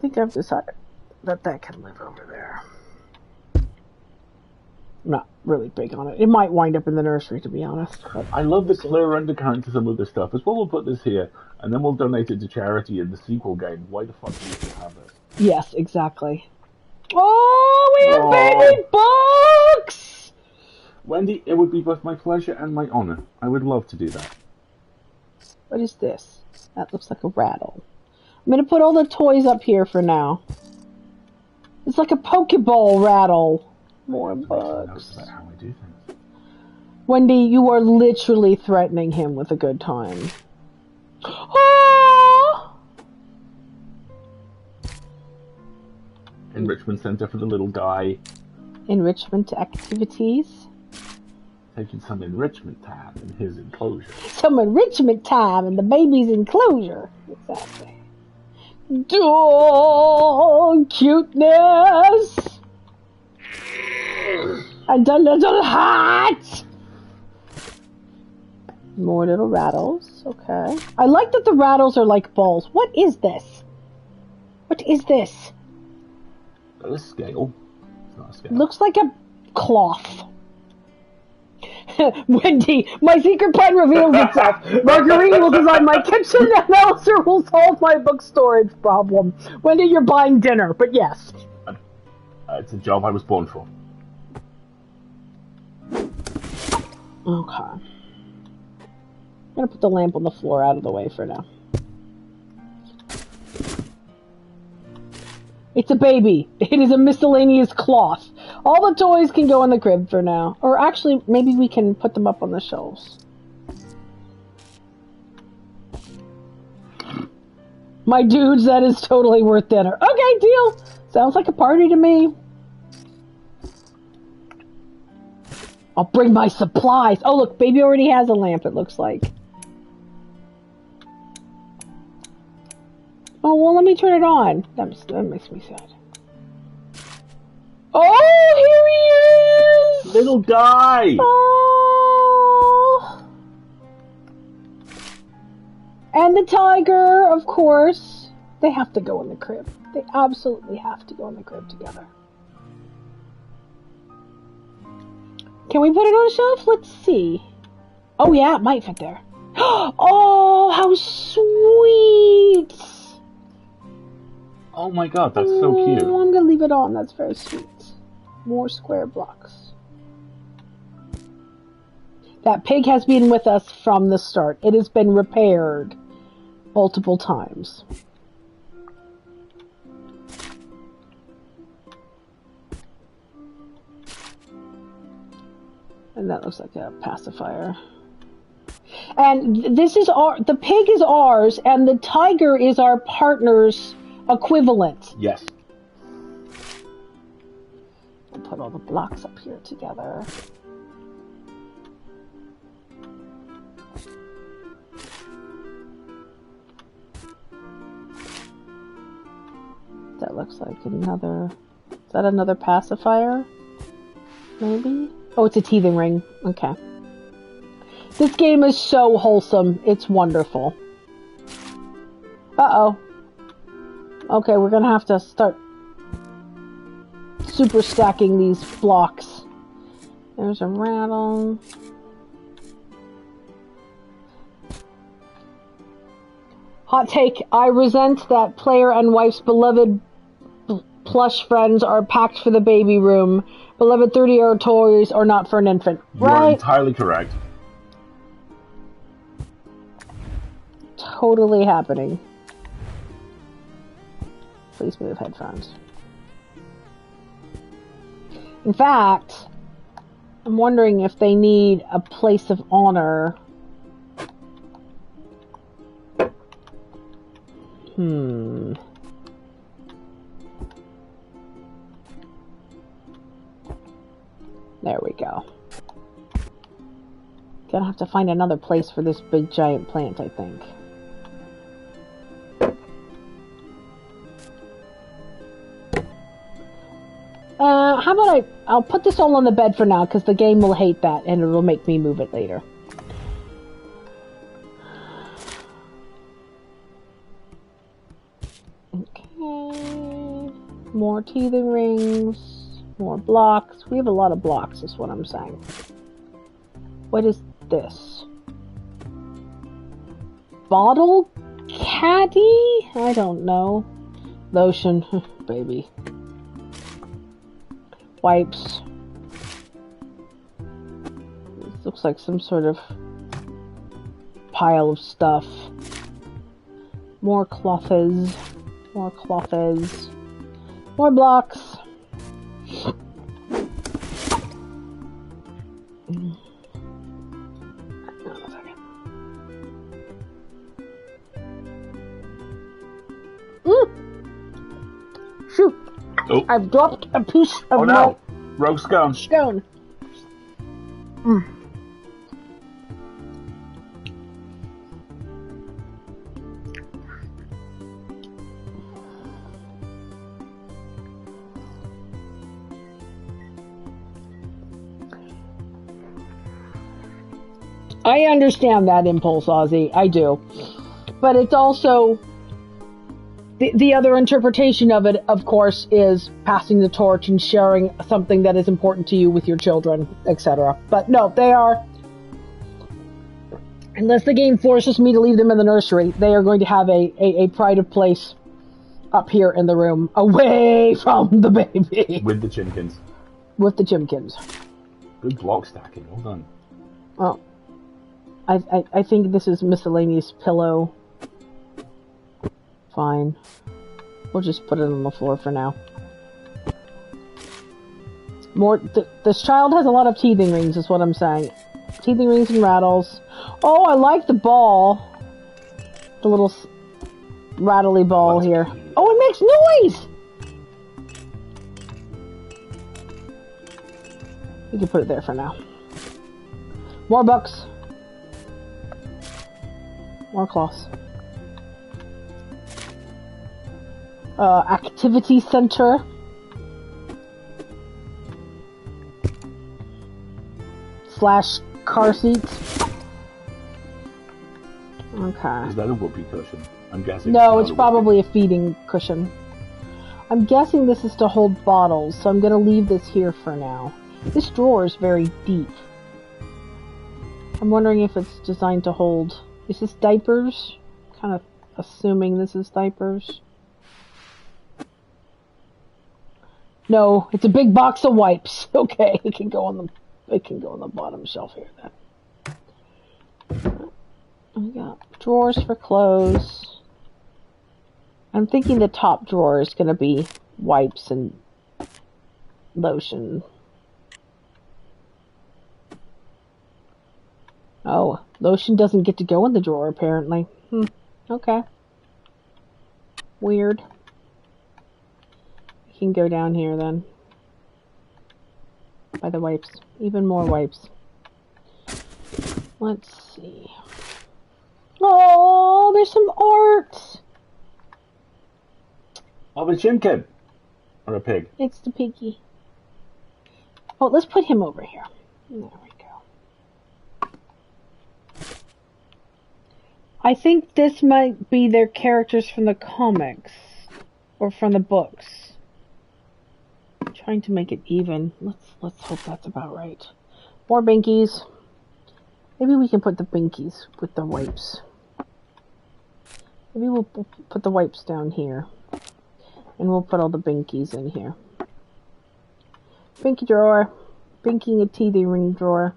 Speaker 1: think I've decided that can live over there. I'm not really big on it. It might wind up in the nursery, to be honest. But
Speaker 2: I love the clear undercurrent to some of this stuff. As well, we'll put this here, and then we'll donate it to charity in the sequel game. Why the fuck do you still have this?
Speaker 1: Yes, exactly. Oh, we have baby books!
Speaker 2: Wendy, it would be both my pleasure and my honor. I would love to do that.
Speaker 1: What is this? That looks like a rattle. I'm gonna put all the toys up here for now. It's like a Pokeball rattle. More bugs.
Speaker 2: That's how I do things.
Speaker 1: Wendy, you are literally threatening him with a good time. Oh!
Speaker 2: Enrichment center for the little guy.
Speaker 1: Enrichment activities.
Speaker 2: Taking some enrichment time in his enclosure.
Speaker 1: Some enrichment time in the baby's enclosure. Exactly. Oh, cuteness! And a little hat! More little rattles. Okay. I like that the rattles are like balls. What is this? What is this?
Speaker 2: A scale. It's not a scale.
Speaker 1: Looks like a cloth. Wendy, my secret plan reveals itself. Marguerite will design my kitchen and Alistair will solve my book storage problem. Wendy, you're buying dinner, but yes.
Speaker 2: It's a job I was born for.
Speaker 1: Okay. I'm gonna put the lamp on the floor out of the way for now. It's a baby. It is a miscellaneous cloth. All the toys can go in the crib for now. Or actually, maybe we can put them up on the shelves. My dudes, that is totally worth dinner. Okay, deal. Sounds like a party to me. I'll bring my supplies. Oh, look, baby already has a lamp, it looks like. Oh, well, let me turn it on. That makes me sad. Oh, here he is!
Speaker 2: Little guy!
Speaker 1: Oh! And the tiger, of course. They have to go in the crib. They absolutely have to go in the crib together. Can we put it on a shelf? Let's see. Oh, yeah, it might fit there. Oh, how sweet!
Speaker 2: Oh my god, that's so cute.
Speaker 1: I'm gonna leave it on. That's very sweet. More square blocks. That pig has been with us from the start. It has been repaired multiple times. And that looks like a pacifier. And this is the pig is ours, and the tiger is our partner's equivalent.
Speaker 2: Yes.
Speaker 1: I'll put all the blocks up here together. That looks like another... Is that another pacifier? Maybe? Oh, it's a teething ring. Okay. This game is so wholesome. It's wonderful. Uh-oh. Okay, we're gonna have to start super stacking these blocks. There's a rattle. Hot take. I resent that player and wife's beloved plush friends are packed for the baby room. Beloved 30-year-old toys are not for an infant.
Speaker 2: You are entirely correct.
Speaker 1: Totally happening. Please move headphones. In fact, I'm wondering if they need a place of honor. There we go. Gonna have to find another place for this big giant plant, I think. How about I'll put this all on the bed for now, because the game will hate that, and it'll make me move it later. Okay. More teething rings. More blocks. We have a lot of blocks, is what I'm saying. What is this? Bottle caddy? I don't know. Lotion. Baby. Wipes. This looks like some sort of pile of stuff. More clothes. More clothes. More blocks. Shoot!
Speaker 2: Oh.
Speaker 1: I've dropped a piece of
Speaker 2: no! Rogue scone.
Speaker 1: Scone. I understand that impulse, Ozzy. I do. But it's also... The other interpretation of it, of course, is passing the torch and sharing something that is important to you with your children, etc. But no, they are... Unless the game forces me to leave them in the nursery, they are going to have a pride of place up here in the room, away from the baby.
Speaker 2: With the chimkins.
Speaker 1: With the chimkins.
Speaker 2: Good block stacking, well done.
Speaker 1: Oh. I think this is miscellaneous pillow. Fine. We'll just put it on the floor for now. More. This child has a lot of teething rings, is what I'm saying. Teething rings and rattles. Oh, I like the ball. The little rattly ball here. Oh, it makes noise! You can put it there for now. More bucks. More cloths. Activity center. / car seats. Okay.
Speaker 2: Is that a whoopee cushion? I'm guessing.
Speaker 1: No, it's probably a feeding cushion. I'm guessing this is to hold bottles, so I'm gonna leave this here for now. This drawer is very deep. I'm wondering if it's designed to hold... Is this diapers? Kind of assuming this is diapers. No, it's a big box of wipes. Okay, it can go on the bottom shelf here then. We got drawers for clothes. I'm thinking the top drawer is going to be wipes and lotion. Oh, lotion doesn't get to go in the drawer apparently. Okay. Weird. You can go down here then. By the wipes. Even more wipes. Let's see. Oh, there's some art!
Speaker 2: Of a chimkin. Or a pig.
Speaker 1: It's the piggy. Oh, let's put him over here. There we go. I think this might be their characters from the comics. Or from the books. I'm trying to make it even. Let's hope that's about right. More binkies. Maybe we can put the binkies with the wipes. Maybe we'll put the wipes down here. And we'll put all the binkies in here. Binky drawer. Binking a teething ring drawer.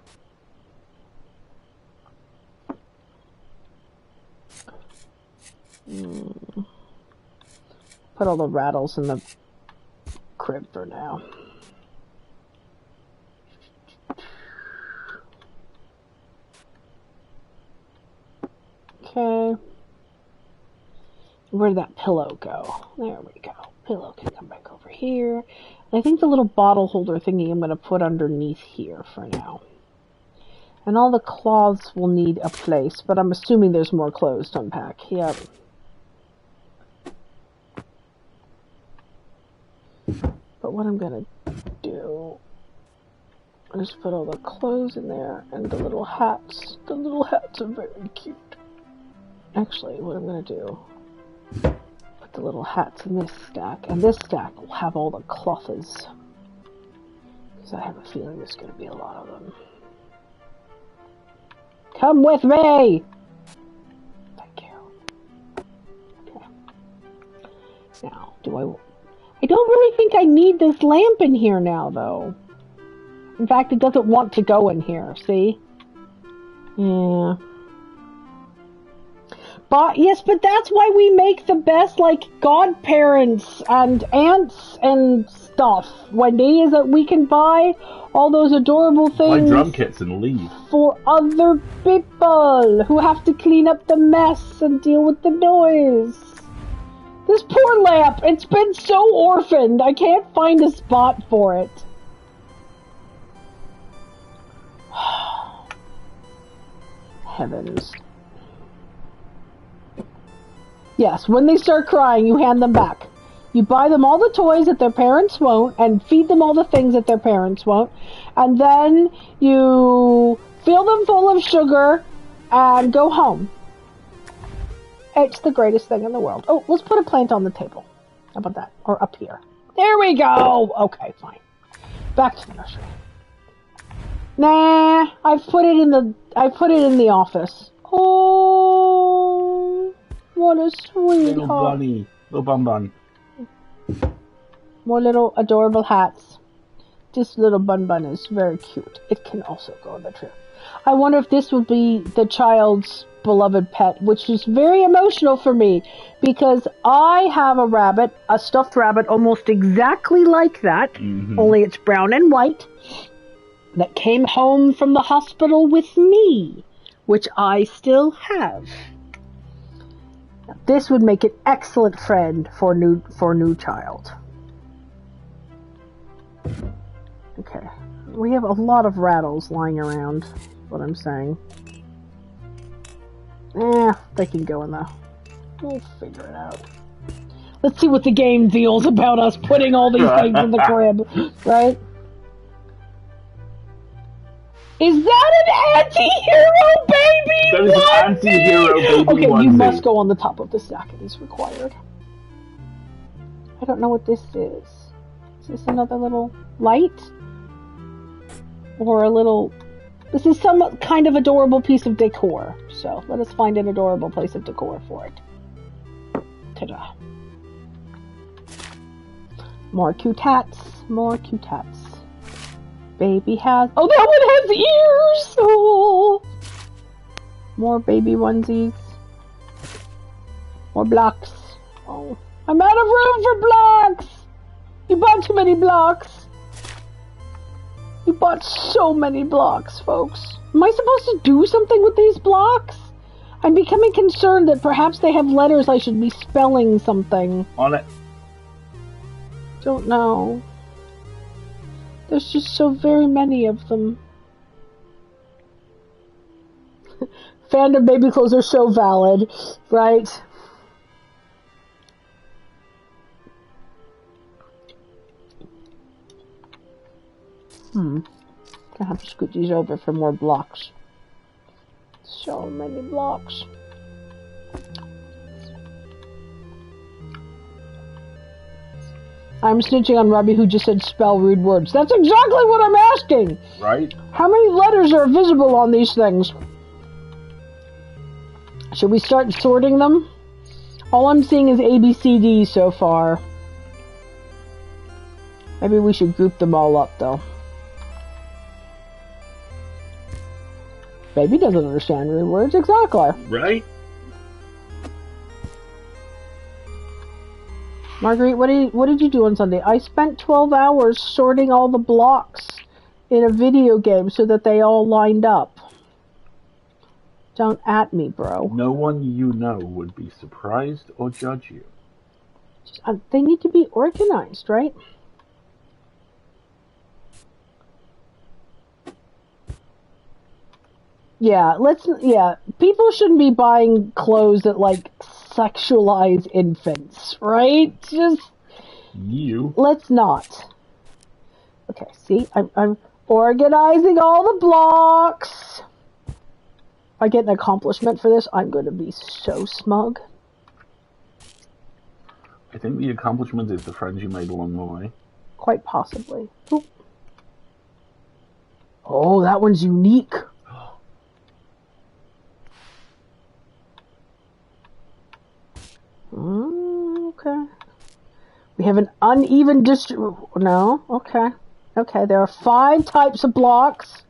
Speaker 1: Put all the rattles in the crib for now. Okay. Where did that pillow go? There we go. Pillow can come back over here. I think the little bottle holder thingy I'm going to put underneath here for now. And all the cloths will need a place, but I'm assuming there's more clothes to unpack. Yep. But what I'm going to do is put all the clothes in there and the little hats. The little hats are very cute. Actually, what I'm going to do... the little hats in this stack, and this stack will have all the cloths. Because I have a feeling there's going to be a lot of them. Come with me! Thank you. Okay. Now, I don't really think I need this lamp in here now, though. In fact, it doesn't want to go in here, see? Yeah. But, yes, but that's why we make the best, like, godparents and aunts and stuff, Wendy, is that we can buy all those adorable things.
Speaker 2: Buy drum kits and leave.
Speaker 1: For other people who have to clean up the mess and deal with the noise. This poor lamp, it's been so orphaned, I can't find a spot for it. Heavens. Yes, when they start crying, you hand them back. You buy them all the toys that their parents won't, and feed them all the things that their parents won't, and then you fill them full of sugar and go home. It's the greatest thing in the world. Oh, let's put a plant on the table. How about that? Or up here. There we go! Okay, fine. Back to the nursery. Nah, I've put it in the office. Oh, what a sweetheart.
Speaker 2: Little bunny. Little bun.
Speaker 1: More little adorable hats. This little bun is very cute. It can also go on the tree. I wonder if this would be the child's beloved pet, which is very emotional for me because I have a rabbit, a stuffed rabbit almost exactly like that, only it's brown and white, that came home from the hospital with me, which I still have. Now, this would make an excellent friend for new child. Okay, we have a lot of rattles lying around, is what I'm saying. They can go in the... We'll figure it out. Let's see what the game feels about us putting all these things in the crib, right? Is that an anti-hero baby?
Speaker 2: That is an anti-hero baby
Speaker 1: Okay,
Speaker 2: onesie.
Speaker 1: you must go on the top of the stack. It is required. I don't know what this is. Is this another little light? Or a little... This is some kind of adorable piece of decor. So, let us find an adorable place of decor for it. Ta-da. More cute hats. More cute hats. Baby has... Oh, that one has ears! Oh. More baby onesies. More blocks. Oh, I'm out of room for blocks! You bought too many blocks. You bought so many blocks, folks. Am I supposed to do something with these blocks? I'm becoming concerned that perhaps they have letters I should be spelling something.
Speaker 2: On it.
Speaker 1: Don't know. There's just so very many of them. Fandom baby clothes are so valid, right? Gonna have to scoot these over for more blocks. So many blocks. I'm snitching on Robbie who just said spell rude words. That's exactly what I'm asking!
Speaker 2: Right?
Speaker 1: How many letters are visible on these things? Should we start sorting them? All I'm seeing is A, B, C, D so far. Maybe we should group them all up, though. Baby doesn't understand rude words, exactly.
Speaker 2: Right?
Speaker 1: Marguerite, what did you do on Sunday? I spent 12 hours sorting all the blocks in a video game so that they all lined up. Don't at me, bro.
Speaker 2: No one you know would be surprised or judge you.
Speaker 1: They need to be organized, right? Yeah, people shouldn't be buying clothes that, like, sexualize infants, right? Just... Let's not. Okay, see? I'm organizing all the blocks. If I get an accomplishment for this, I'm going to be so smug.
Speaker 2: I think the accomplishment is the friends you made along the way.
Speaker 1: Quite possibly. Oop. Oh, that one's unique. Okay. We have an uneven No, okay. Okay, there are 5 types of blocks.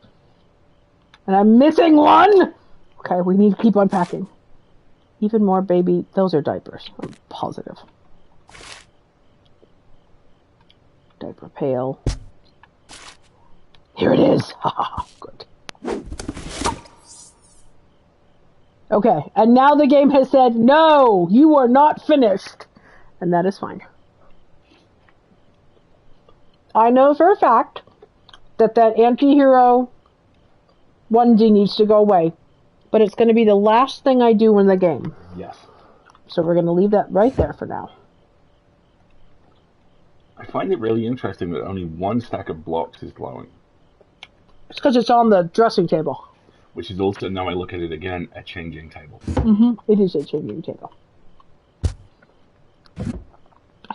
Speaker 1: And I'm missing one! Okay, we need to keep unpacking. Even more baby... Those are diapers. I'm positive. Diaper pail. Here it is! Haha, good. Okay, and now the game has said, no, you are not finished. And that is fine. I know for a fact that anti-hero onesie needs to go away. But it's going to be the last thing I do in the game.
Speaker 2: Yes.
Speaker 1: So we're going to leave that right there for now.
Speaker 2: I find it really interesting that only 1 stack of blocks is glowing.
Speaker 1: It's because it's on the dressing table.
Speaker 2: Which is also, now I look at it again, a changing table.
Speaker 1: It is a changing table.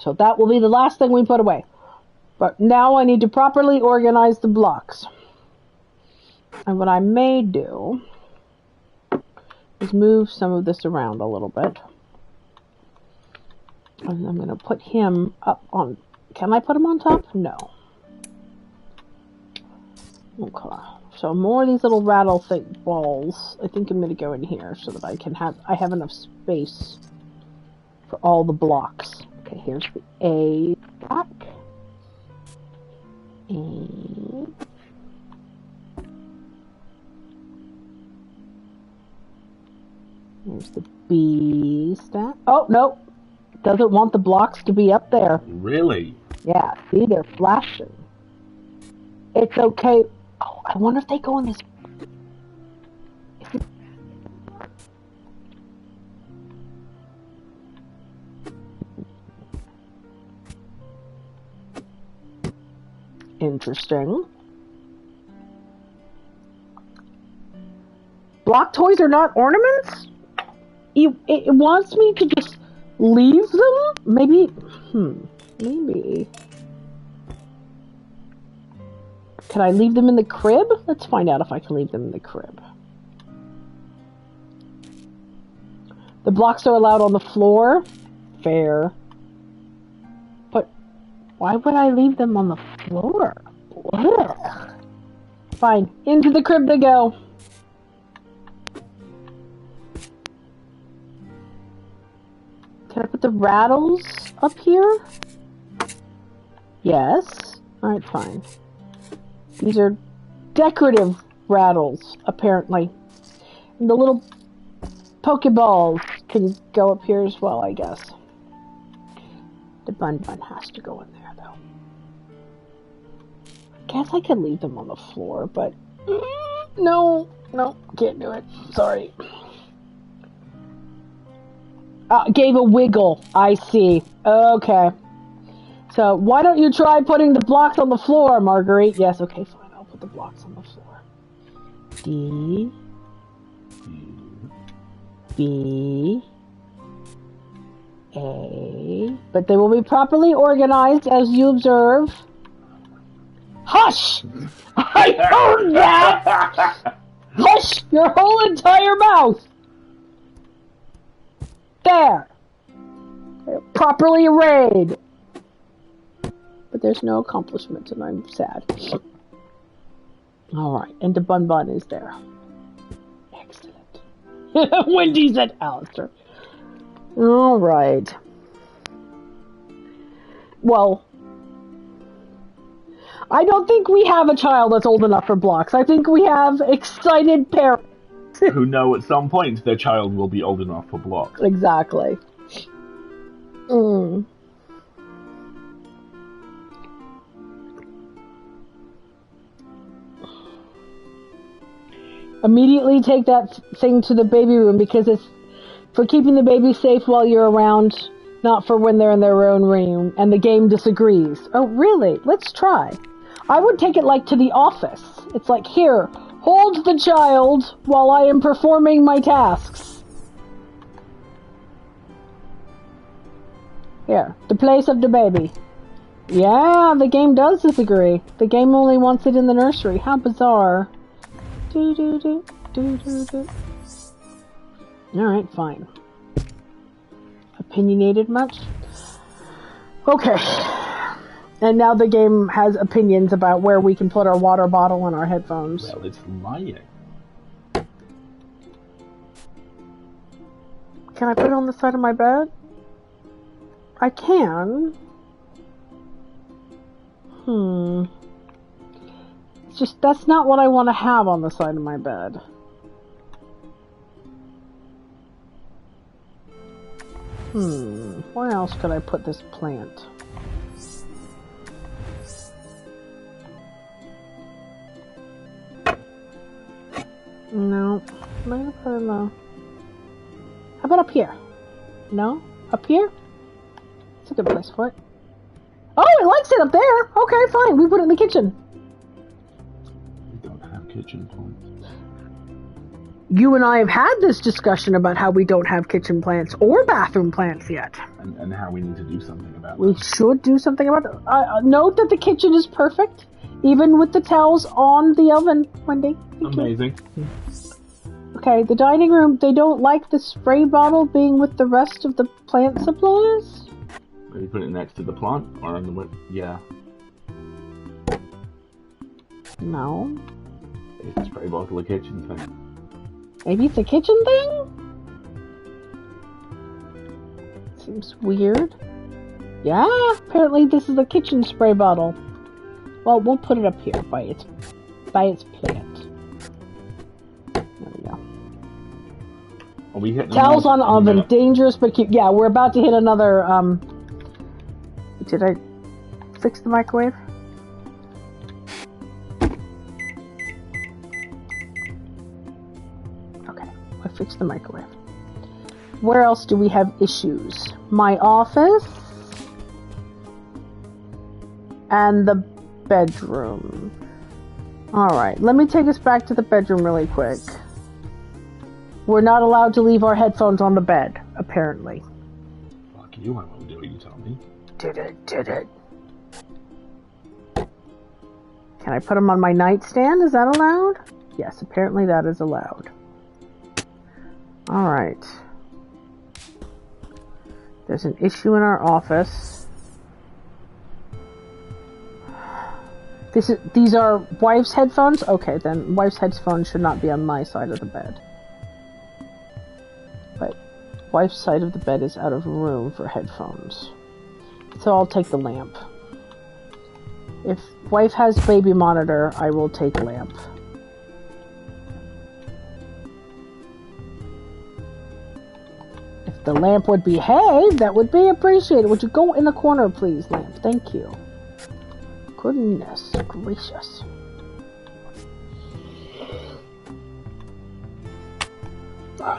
Speaker 1: So that will be the last thing we put away. But now I need to properly organize the blocks. And what I may do is move some of this around a little bit. And I'm going to put him up on... Can I put him on top? No. Okay. So more of these little rattle thick balls. I think I'm going to go in here so that I have enough space for all the blocks. Okay, here's the A block. And here's the B stack. Oh, no. Doesn't want the blocks to be up there.
Speaker 2: Really?
Speaker 1: Yeah, see, they're flashing. It's okay. Oh, I wonder if they go in this... Interesting. Block toys are not ornaments? It wants me to just leave them? Maybe... Maybe... Can I leave them in the crib? Let's find out if I can leave them in the crib. The blocks are allowed on the floor. Fair. But why would I leave them on the floor? Ugh. Fine. Into the crib they go. Can I put the rattles up here? Yes. Alright, fine. These are decorative rattles, apparently. And the little Pokeballs can go up here as well, I guess. The Bun has to go in there, though. I guess I could leave them on the floor, but... No, can't do it. Sorry. Gave a wiggle. I see. Okay. So, why don't you try putting the blocks on the floor, Marguerite? Yes, okay, fine. I'll put the blocks on the floor. D. B. A. But they will be properly organized, as you observe. Hush! I heard that! Hush your whole entire mouth! There! They're properly arrayed. But there's no accomplishment, and I'm sad. Alright, and the Bun is there. Excellent. Wendy said Alistair. Alright. Well, I don't think we have a child that's old enough for blocks. I think we have excited parents.
Speaker 2: Who know at some point their child will be old enough for blocks.
Speaker 1: Exactly. Immediately take that thing to the baby room because it's for keeping the baby safe while you're around, not for when they're in their own room, and the game disagrees. Oh, really? Let's try. I would take it like to the office. It's like, here, hold the child while I am performing my tasks. Here, the place of the baby. Yeah, the game does disagree. The game only wants it in the nursery. How bizarre. Do do do do do do. Alright, fine. Opinionated much? Okay. And now the game has opinions about where we can put our water bottle and our headphones.
Speaker 2: Well, it's lying.
Speaker 1: Can I put it on the side of my bed? I can. It's just, that's not what I want to have on the side of my bed. Where else could I put this plant? No. I'm gonna put it low. How about up here? No? Up here? It's a good place for it. Oh, it likes it up there! Okay, fine. We put it in the kitchen.
Speaker 2: We don't have kitchen plants.
Speaker 1: You and I have had this discussion about how we don't have kitchen plants or bathroom plants yet.
Speaker 2: And how we need to do something about it.
Speaker 1: We should do something about it. Note that the kitchen is perfect, even with the towels on the oven, Wendy.
Speaker 2: Amazing.
Speaker 1: Okay, the dining room, they don't like the spray bottle being with the rest of the plant supplies?
Speaker 2: Maybe put it next to the plant or on the yeah.
Speaker 1: No.
Speaker 2: It's a spray bottle, a kitchen thing.
Speaker 1: Maybe it's a kitchen thing? Seems weird. Yeah, apparently this is a kitchen spray bottle. Well, we'll put it up here by its plant. There we go.
Speaker 2: Are we hitting
Speaker 1: Towels on oven, dangerous but cute. Yeah, we're about to hit another, Did I fix the microwave? Okay, I fixed the microwave. Where else do we have issues? My office and the bedroom. Alright, let me take us back to the bedroom really quick. We're not allowed to leave our headphones on the bed, apparently.
Speaker 2: Fuck you, I won't do what you tell me.
Speaker 1: Did it. Can I put them on my nightstand? Is that allowed? Yes, apparently that is allowed. Alright. There's an issue in our office. These are wife's headphones? Okay, then wife's headphones should not be on my side of the bed. But wife's side of the bed is out of room for headphones. So I'll take the lamp. If wife has baby monitor, I will take lamp. If the lamp would behave, that would be appreciated. Would you go in the corner, please, lamp? Thank you. Goodness gracious.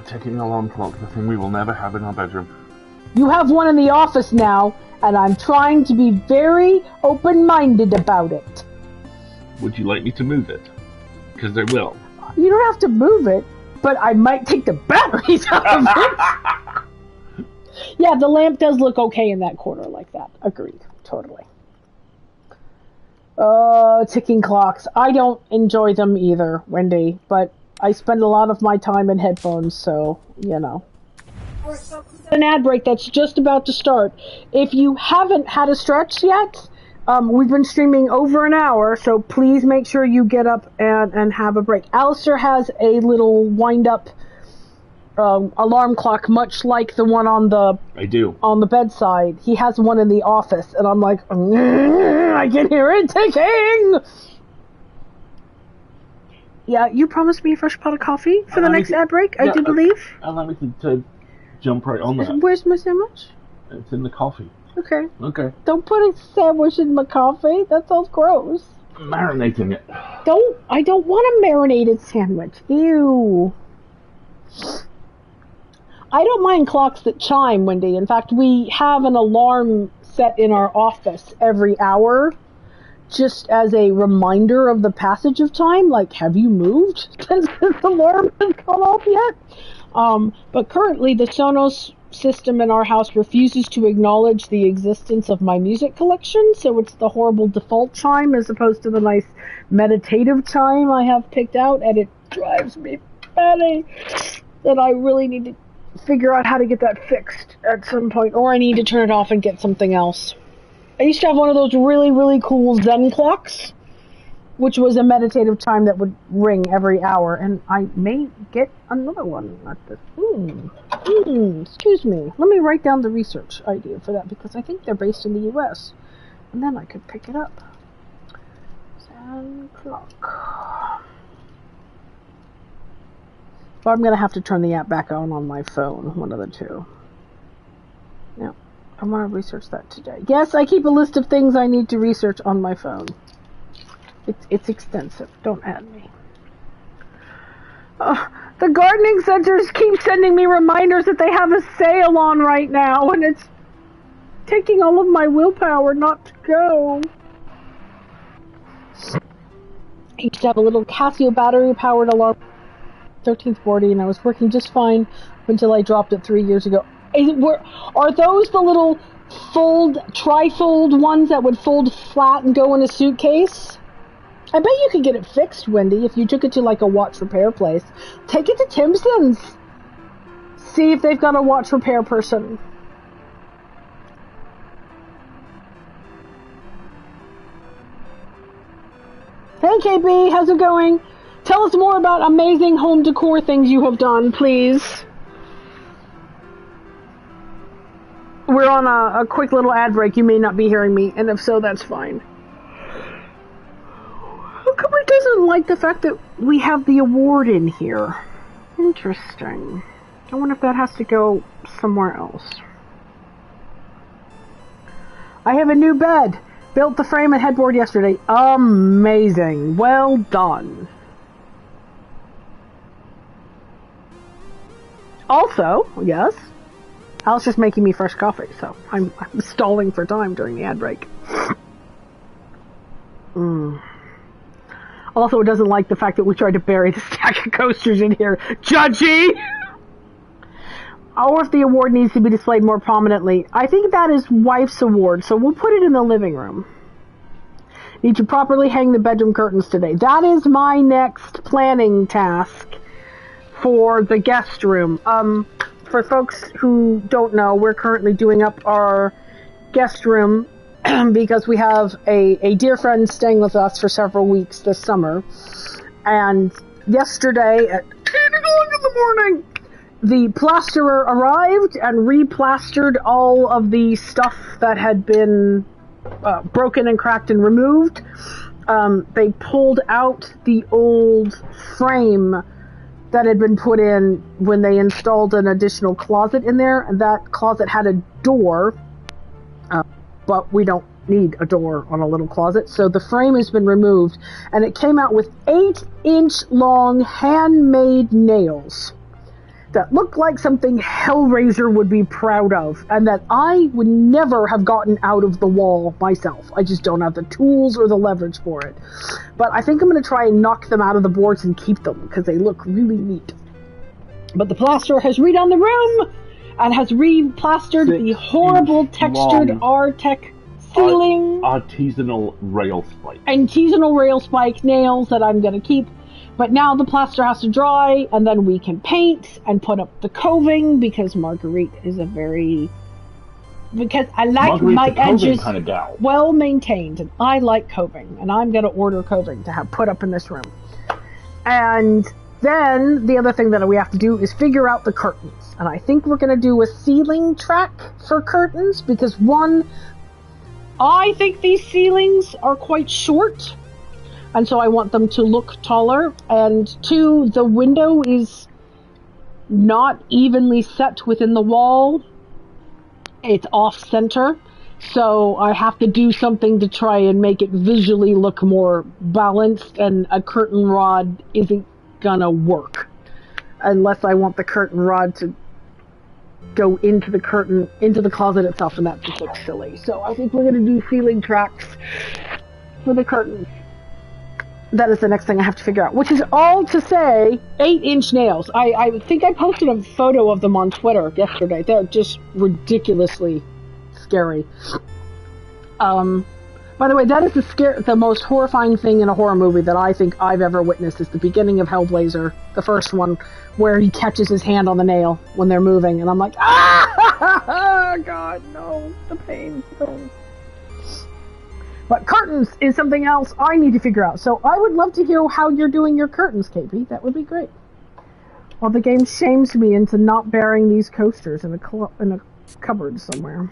Speaker 2: Ticking alarm clock, the thing we will never have in our bedroom.
Speaker 1: You have one in the office now, and I'm trying to be very open-minded about it.
Speaker 2: Would you like me to move it? Because there will.
Speaker 1: You don't have to move it, but I might take the batteries out of it. Yeah, the lamp does look okay in that corner like that. Agreed. Totally. Ticking clocks. I don't enjoy them either, Wendy, but I spend a lot of my time in headphones, so, you know. An ad break that's just about to start. If you haven't had a stretch yet, we've been streaming over an hour, so please make sure you get up and have a break. Alistair has a little wind-up alarm clock, much like the one on the bedside. He has one in the office, and I'm like, I can hear it ticking! Yeah, you promised me a fresh pot of coffee for the next ad break, I do believe.
Speaker 2: Allow me to jump right on that.
Speaker 1: Where's my sandwich?
Speaker 2: It's in the coffee.
Speaker 1: Okay.
Speaker 2: Okay.
Speaker 1: Don't put a sandwich in my coffee. That sounds gross.
Speaker 2: Marinating it.
Speaker 1: I don't want a marinated sandwich. Ew. I don't mind clocks that chime, Wendy. In fact, we have an alarm set in our office every hour, just as a reminder of the passage of time. Like, have you moved since this alarm has gone off yet? But currently the Sonos system in our house refuses to acknowledge the existence of my music collection, so it's the horrible default chime as opposed to the nice meditative chime I have picked out, and it drives me batty. And I really need to figure out how to get that fixed at some point, or I need to turn it off and get something else. I used to have one of those really, really cool Zen clocks, which was a meditative chime that would ring every hour, and I may get another one at this. Excuse me. Let me write down the research idea for that, because I think they're based in the US, and then I could pick it up. Zen clock. But I'm going to have to turn the app back on my phone, one of the two. Yeah, I want to research that today. Yes, I keep a list of things I need to research on my phone. It's extensive. Don't add me. The gardening centers keep sending me reminders that they have a sale on right now, and it's taking all of my willpower not to go. I used to have a little Casio battery-powered alarm 1340, and I was working just fine until I dropped it 3 years ago. Are those the little trifold ones that would fold flat and go in a suitcase? I bet you could get it fixed, Wendy, if you took it to like a watch repair place. Take it to Timpson's. See if they've got a watch repair person. Hey KB, how's it going? Tell us more about amazing home decor things you have done, please. We're on a quick little ad break. You may not be hearing me, and if so, that's fine. How come it doesn't like the fact that we have the award in here? Interesting. I wonder if that has to go somewhere else. I have a new bed. Built the frame and headboard yesterday. Amazing. Well done. Also, yes, Al's just making me fresh coffee, so I'm stalling for time during the ad break. Also, it doesn't like the fact that we tried to bury the stack of coasters in here. Judgy! Or if the award needs to be displayed more prominently. I think that is wife's award, so we'll put it in the living room. Need to properly hang the bedroom curtains today. That is my next planning task for the guest room. For folks who don't know, we're currently doing up our guest room because we have a dear friend staying with us for several weeks this summer. And yesterday at 8 o'clock in the morning, the plasterer arrived and replastered all of the stuff that had been broken and cracked and removed. They pulled out the old frame that had been put in when they installed an additional closet in there. And that closet had a door, but we don't need a door on a little closet. So the frame has been removed, and it came out with 8-inch long handmade nails that looked like something Hellraiser would be proud of, and that I would never have gotten out of the wall myself. I just don't have the tools or the leverage for it. But I think I'm going to try and knock them out of the boards and keep them, because they look really neat. But the plasterer has redone the room, and has replastered the horrible textured Artec ceiling.
Speaker 2: Artisanal rail spike.
Speaker 1: And artisanal rail spike nails that I'm going to keep. But now the plaster has to dry, and then we can paint and put up the coving, because Marguerite is a very... Because I like my edges
Speaker 2: kind of gal.
Speaker 1: Well maintained, and I like coving, and I'm going to order coving to have put up in this room. And then the other thing that we have to do is figure out the curtains. And I think we're going to do a ceiling track for curtains, because one, I think these ceilings are quite short, and so I want them to look taller. And two, the window is not evenly set within the wall. It's off-center. So I have to do something to try and make it visually look more balanced, and a curtain rod isn't gonna work unless I want the curtain rod to go into the closet itself, and that just looks silly. So I think we're gonna do ceiling tracks for the curtains. That is the next thing I have to figure out, which is all to say 8-inch nails. I think I posted a photo of them on Twitter yesterday. They're just ridiculously scary. By the way, that is the most horrifying thing in a horror movie that I think I've ever witnessed is the beginning of Hellblazer, the first one, where he catches his hand on the nail when they're moving, and I'm like, ah, God, no, the pain, no. But curtains is something else I need to figure out. So I would love to hear how you're doing your curtains, KP. That would be great. Well, the game shames me into not burying these coasters in a cupboard somewhere.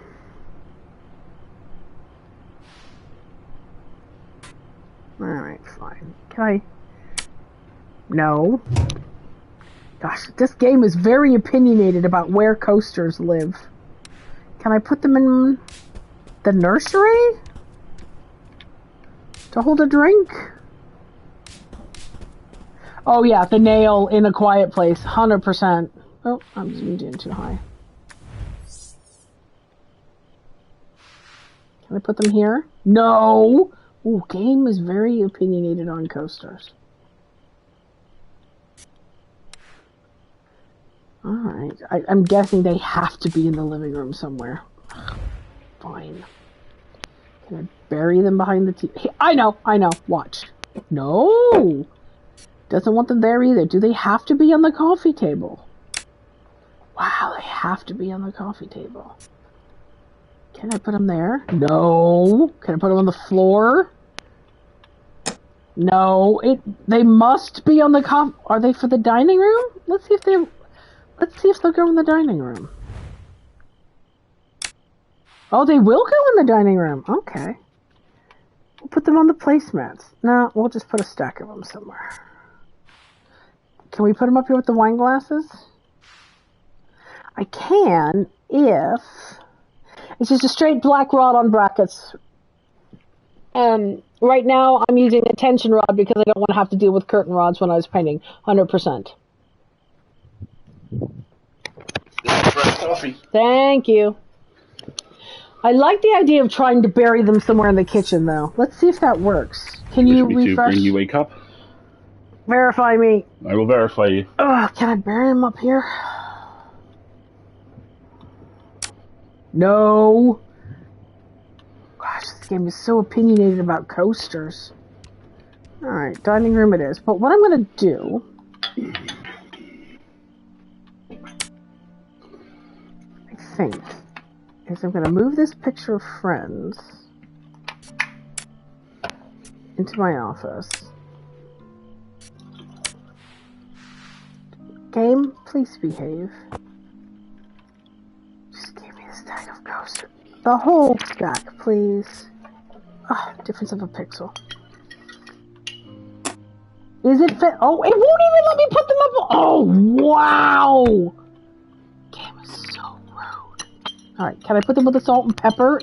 Speaker 1: Alright, fine. Can I... No. Gosh, this game is very opinionated about where coasters live. Can I put them in the nursery? To hold a drink? Oh yeah, the nail in a quiet place, 100%. Oh, I'm zoomed in too high. Can I put them here? No! Ooh, game is very opinionated on coasters. Alright, I'm guessing they have to be in the living room somewhere. Fine. Can I bury them behind the TV? I know, watch. No! Doesn't want them there either. Do they have to be on the coffee table? Wow, they have to be on the coffee table. Can I put them there? No. Can I put them on the floor? No. They must be on the coffee. Are they for the dining room? Let's see if they'll go in the dining room. Oh, they will go in the dining room. Okay. We'll put them on the placemats. No, we'll just put a stack of them somewhere. Can we put them up here with the wine glasses? I can if... It's just a straight black rod on brackets. Right now, I'm using a tension rod because I don't want to have to deal with curtain rods when I was painting. 100%.
Speaker 2: Coffee.
Speaker 1: Thank you. I like the idea of trying to bury them somewhere in the kitchen, though. Let's see if that works. Can you refresh?
Speaker 2: To bring you a cup?
Speaker 1: Verify me.
Speaker 2: I will verify you.
Speaker 1: Can I bury them up here? No. Gosh, this game is so opinionated about coasters. Alright, dining room it is. But what I'm going to do... I think... is I'm going to move this picture of Friends into my office. Game, please behave. Just give me a stack of coasters. The whole stack, please. Ah, difference of a pixel. Is it fit? Oh, it won't even let me put them up. Oh, wow! Game is so rude. Alright, can I put them with the salt and pepper?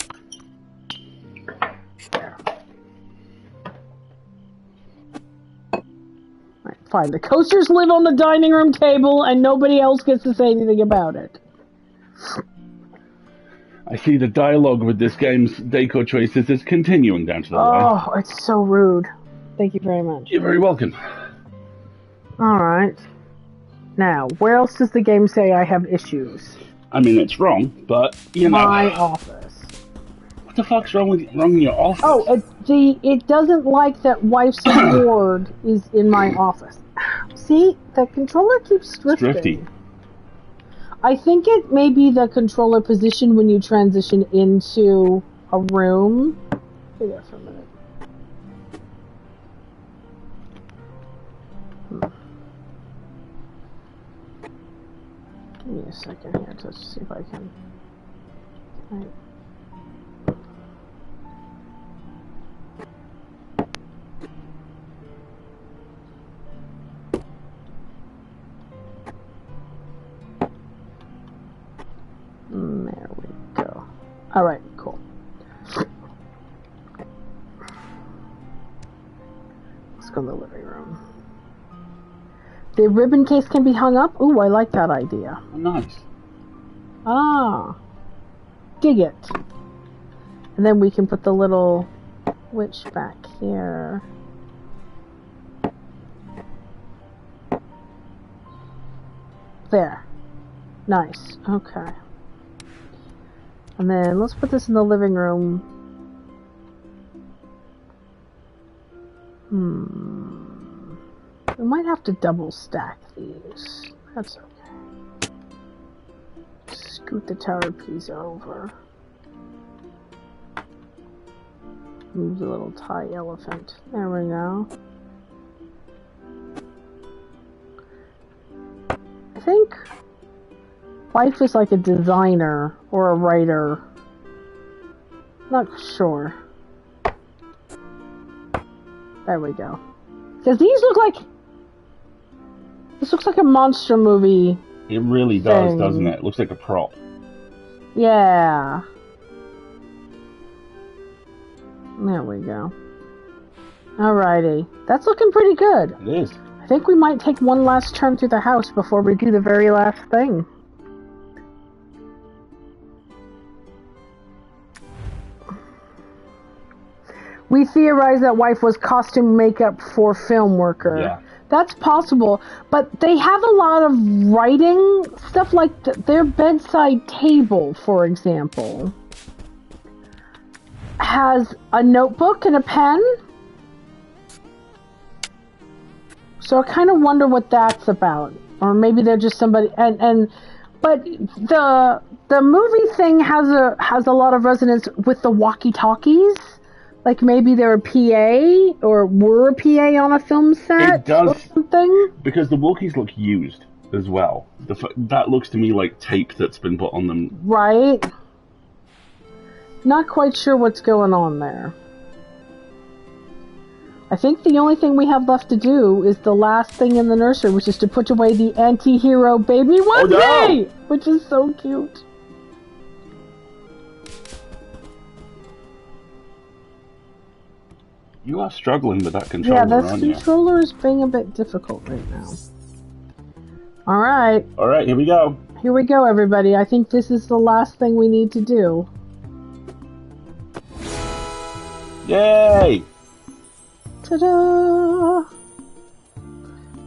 Speaker 1: There. Alright, fine. The coasters live on the dining room table and nobody else gets to say anything about it.
Speaker 2: I see the dialogue with this game's decor choices is continuing down to the line.
Speaker 1: Oh, it's so rude. Thank you very much.
Speaker 2: You're very welcome.
Speaker 1: Alright. Now, where else does the game say I have issues?
Speaker 2: I mean, it's wrong, but, you know...
Speaker 1: My office.
Speaker 2: What the fuck's wrong in your office?
Speaker 1: Oh, it doesn't like that wife's award is in my office. See? The controller keeps drifting. I think it may be the controller position when you transition into a room. Stay there for a minute. Give me a second here to see if I can... Right. There we go. Alright, cool. Let's go in the living room. The ribbon case can be hung up? Ooh, I like that idea.
Speaker 2: Oh, nice.
Speaker 1: Ah. Dig it. And then we can put the little witch back here. There. Nice. Okay. And then let's put this in the living room. We might have to double stack these. That's okay. Scoot the tower piece over. Move the little tie elephant. There we go. I think wife is like a designer or a writer. Not sure. There we go. Does these look like... This looks like a monster movie.
Speaker 2: It really does, doesn't it? It looks like a prop.
Speaker 1: Yeah. There we go. Alrighty. That's looking pretty good.
Speaker 2: It is.
Speaker 1: I think we might take one last turn through the house before we do the very last thing. We theorize that wife was costume makeup for film worker.
Speaker 2: Yeah.
Speaker 1: That's possible, but they have a lot of writing stuff, like their bedside table, for example, has a notebook and a pen. So I kind of wonder what that's about, or maybe they're just somebody. But the movie thing has a lot of resonance with the walkie-talkies. Like maybe they're a PA or were a PA on a film set.
Speaker 2: It does,
Speaker 1: or something.
Speaker 2: Because the walkies look used as well. That looks to me like tape that's been put on them.
Speaker 1: Right. Not quite sure what's going on there. I think the only thing we have left to do is the last thing in the nursery, which is to put away the anti-hero baby onesie, which is so cute.
Speaker 2: You are struggling with that controller,
Speaker 1: Yeah,
Speaker 2: aren't
Speaker 1: this controller is being a bit difficult right now. Alright.
Speaker 2: Alright, here we go.
Speaker 1: Here we go, everybody. I think this is the last thing we need to do.
Speaker 2: Yay!
Speaker 1: Ta-da!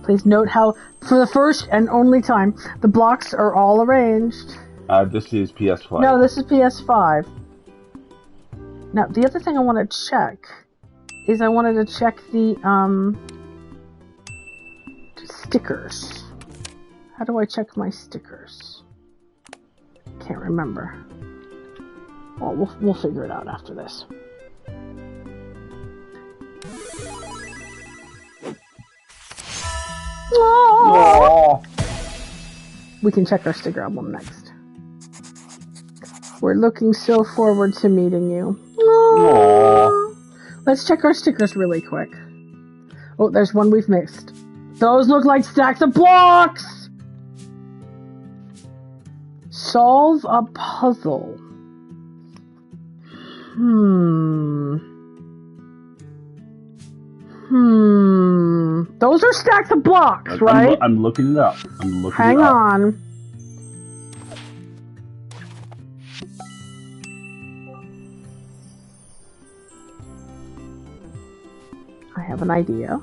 Speaker 1: Please note how, for the first and only time, the blocks are all arranged.
Speaker 2: This is PS5.
Speaker 1: No, this is PS5. Now, the other thing I want to check is I wanted to check the, stickers. How do I check my stickers? Can't remember. Well, we'll figure it out after this.
Speaker 2: Aww.
Speaker 1: We can check our sticker album next. We're looking so forward to meeting you.
Speaker 2: Aww.
Speaker 1: Let's check our stickers really quick. Oh, there's one we've missed. Those look like stacks of blocks! Solve a puzzle. Those are stacks of blocks, right?
Speaker 2: I'm looking it up.
Speaker 1: Hang on. I have an idea.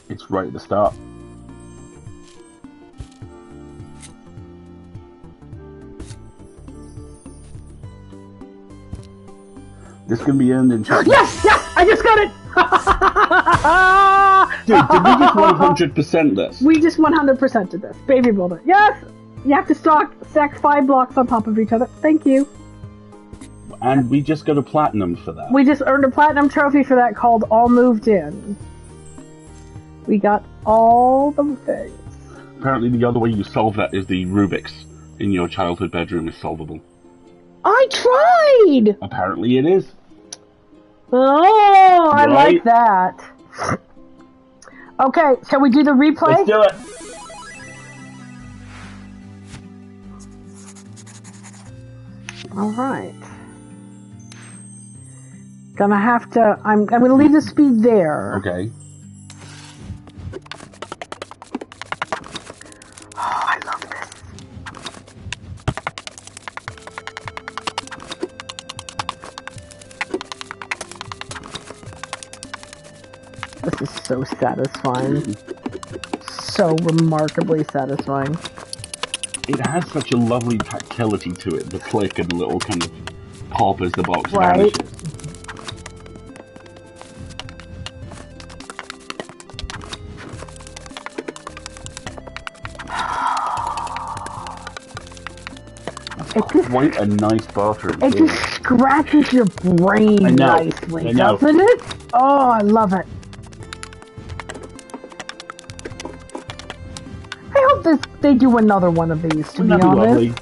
Speaker 2: It's right at the start. This can be earned in chat.
Speaker 1: Yes! Yes! I just got it!
Speaker 2: Dude, did we just 100% this?
Speaker 1: We just 100% did this. Baby builder. Yes! You have to stack 5 blocks on top of each other. Thank you.
Speaker 2: And we just got a platinum for that.
Speaker 1: We just earned a platinum trophy for that called All Moved In. We got all the things.
Speaker 2: Apparently the other way you solve that is the Rubik's in your childhood bedroom is solvable.
Speaker 1: I tried!
Speaker 2: Apparently it is.
Speaker 1: Oh, I
Speaker 2: Right.
Speaker 1: like that. Okay, shall we do the replay?
Speaker 2: Let's do it.
Speaker 1: Alright. Gonna have to... I'm gonna leave the speed there.
Speaker 2: Okay.
Speaker 1: Oh, I love this. This is so satisfying. So remarkably satisfying.
Speaker 2: it has such a lovely tactility to it. The click and the little kind of pop as the box
Speaker 1: Right.
Speaker 2: vanishes.
Speaker 1: It's
Speaker 2: quite a nice bathroom.
Speaker 1: It just scratches your brain nicely, doesn't it? Oh, I love it. I hope they do another one of these, to be honest.
Speaker 2: Lovely.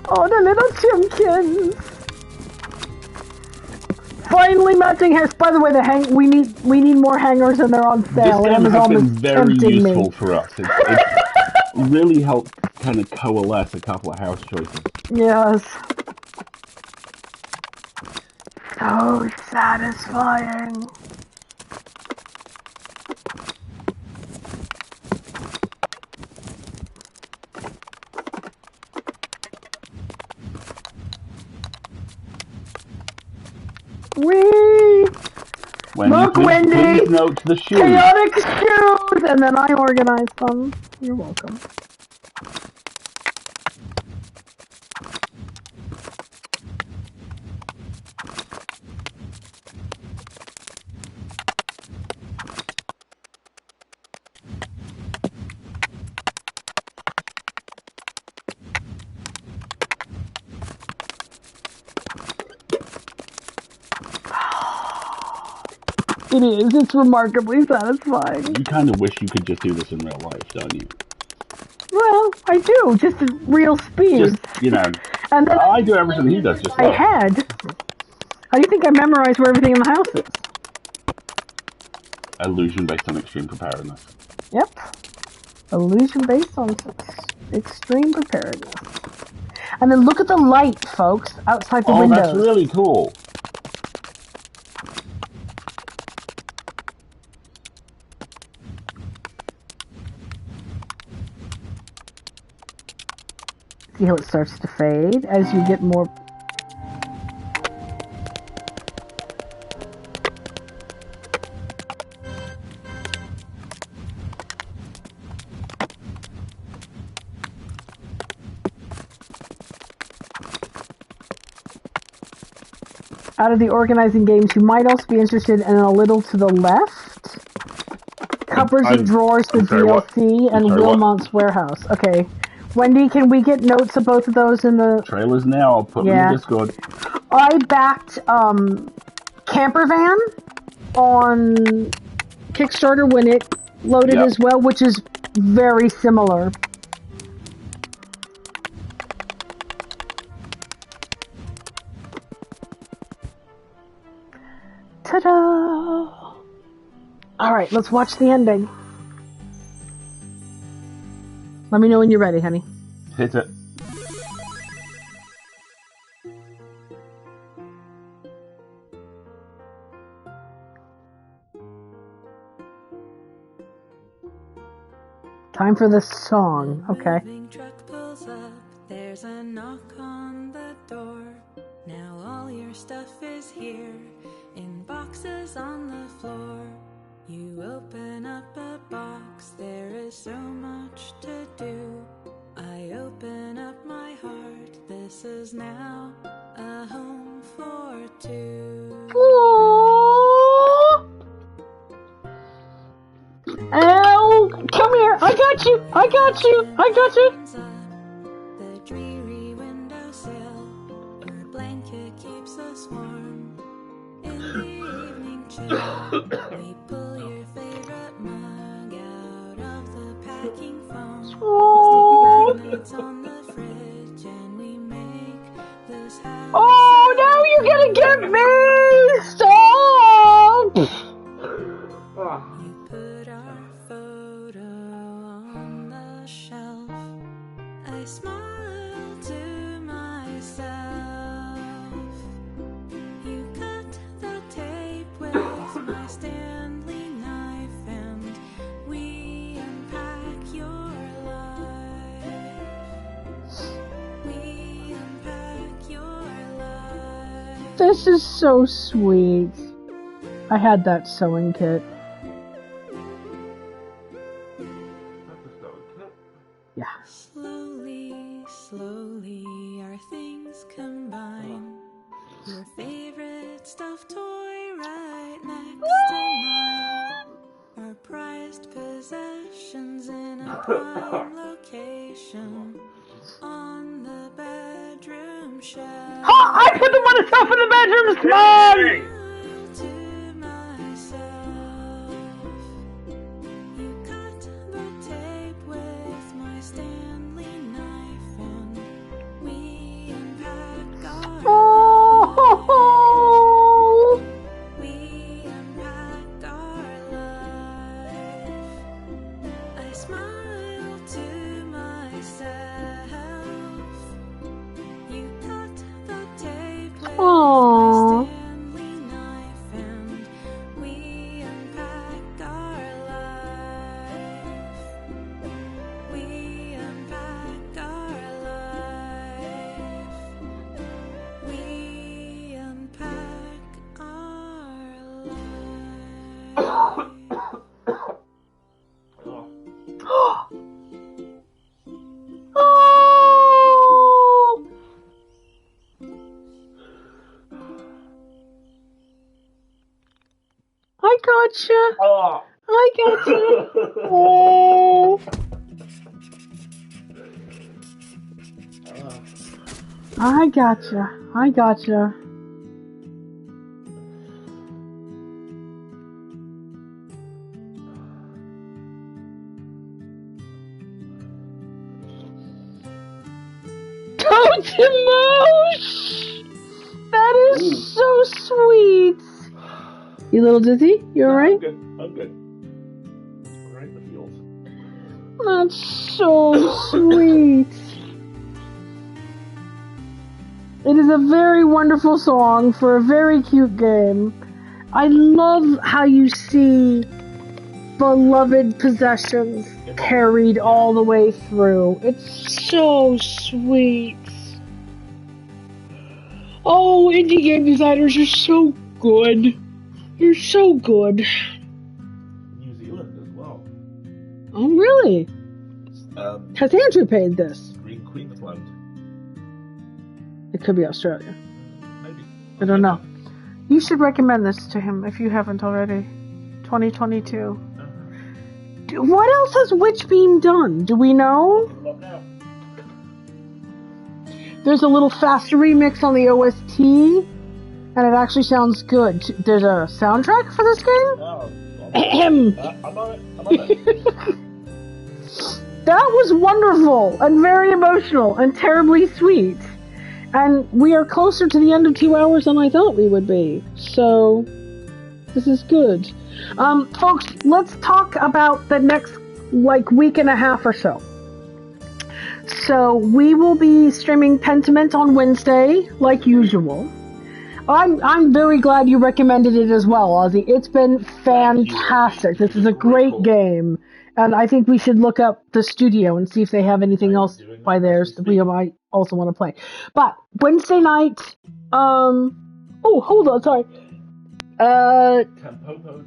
Speaker 1: Oh, the little chimkins. Finally matching hairs. By the way, we need more hangers and they're on sale.
Speaker 2: This game has been very useful
Speaker 1: me.
Speaker 2: for us. It's really helped kind of coalesce a couple of house choices.
Speaker 1: Yes. So satisfying. Whee! Look, Wendy!
Speaker 2: Please note the shoes.
Speaker 1: Chaotic shoes! And then I organized them. You're welcome. It is. It's remarkably satisfying.
Speaker 2: You kind of wish you could just do this in real life, don't you?
Speaker 1: Well, I do. Just at real speed.
Speaker 2: Just, and then I do everything he does. Just
Speaker 1: I had. How do you think I memorized where everything in the house is?
Speaker 2: Illusion based on extreme preparedness.
Speaker 1: Yep. Illusion based on extreme preparedness. And then look at the light, folks, outside the windows.
Speaker 2: Oh, that's really cool.
Speaker 1: See how it starts to fade as you get more... Out of the organizing games, you might also be interested in a little to the left. Cupboards and Drawers, the DLC, and Wilmot's Warehouse. Okay. Wendy, can we get notes of both of those in the...
Speaker 2: Trailers now, I'll put them in Discord.
Speaker 1: I backed Camper Van on Kickstarter when it loaded as well, which is very similar. Ta-da! Alright, let's watch the ending. Let me know when you're ready, honey.
Speaker 2: Hit it.
Speaker 1: Time for the song. Okay.
Speaker 3: Truck pulls up, there's a knock on the door. Now all your stuff is here in boxes on the floor. You open up a box, there is so much to do. I open up my heart, this is now a home for two.
Speaker 1: Aww. Ow! Come here! I got you! I got you! I got you!
Speaker 3: The dreary windowsill, your blanket keeps us warm. In the evening chill, we pull your favorite mug out of the packing foam. Stick magnets on the fridge and we make this house.
Speaker 1: Oh, now you're gonna get me! Stop!
Speaker 3: You put our photo on the shelf. I smile to myself. You cut the tape with my Stanley knife and we unpack your life. We unpack your life.
Speaker 1: This is so sweet. I had that sewing kit.
Speaker 3: Slowly, slowly, our things combine. Your favorite stuffed toy right next to mine. Our prized possessions in a prime location on the bedroom shelf.
Speaker 1: I put the one stuff in the bedroom. Come on.
Speaker 3: To myself, you cut the tape with my Stanley knife, and we unpack our
Speaker 1: Oh.
Speaker 3: we unpack our life. I smile to myself. You cut the tape with my
Speaker 1: Aww.
Speaker 3: Stanley knife, and we unpack our life. We unpack our life. We unpack our life.
Speaker 1: Oh. I gotcha.
Speaker 2: Oh.
Speaker 1: I gotcha. Oh. I gotcha. I gotcha. Totemosh! That is so sweet. You little dizzy? You alright?
Speaker 2: I'm good. Right in the feels.
Speaker 1: That's so sweet. It is a very wonderful song for a very cute game. I love how you see beloved possessions carried all the way through. It's so sweet. Oh, indie game designers are so good. You're so good.
Speaker 2: New Zealand as well.
Speaker 1: Oh, really? Has Andrew paid this?
Speaker 2: Queensland.
Speaker 1: It could be Australia.
Speaker 2: Maybe.
Speaker 1: I don't know. You should recommend this to him if you haven't already. 2022. What else has Witchbeam done? Do we know?
Speaker 2: Look now.
Speaker 1: There's a little faster remix on the OST, and it actually sounds good. There's a soundtrack for this game?
Speaker 2: Oh,
Speaker 1: Ahem.
Speaker 2: I'm on it.
Speaker 1: That was wonderful and very emotional and terribly sweet. And we are closer to the end of 2 hours than I thought we would be. So, this is good. Folks, let's talk about the next, week and a half or so. So, we will be streaming Pentiment on Wednesday, like usual. I'm very glad you recommended it as well, Ozzy. It's been fantastic. This is a great game. And I think we should look up the studio and see if they have anything else by theirs that we might also want to play. But Wednesday night, oh, hold on, sorry.
Speaker 2: Tempopo.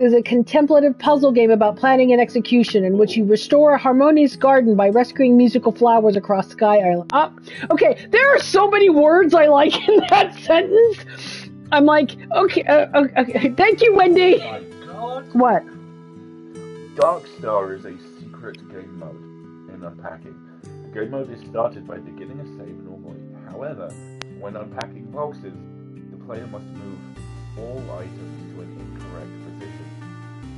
Speaker 1: Is a contemplative puzzle game about planning and execution in which you restore a harmonious garden by rescuing musical flowers across Sky Island. Okay, there are so many words I like in that sentence. I'm like, okay, thank you, Wendy.
Speaker 2: My God.
Speaker 1: What?
Speaker 2: Darkstar is a secret game mode in Unpacking. The game mode is started by beginning a save normally. However, when unpacking boxes, the player must move all items to an incorrect position.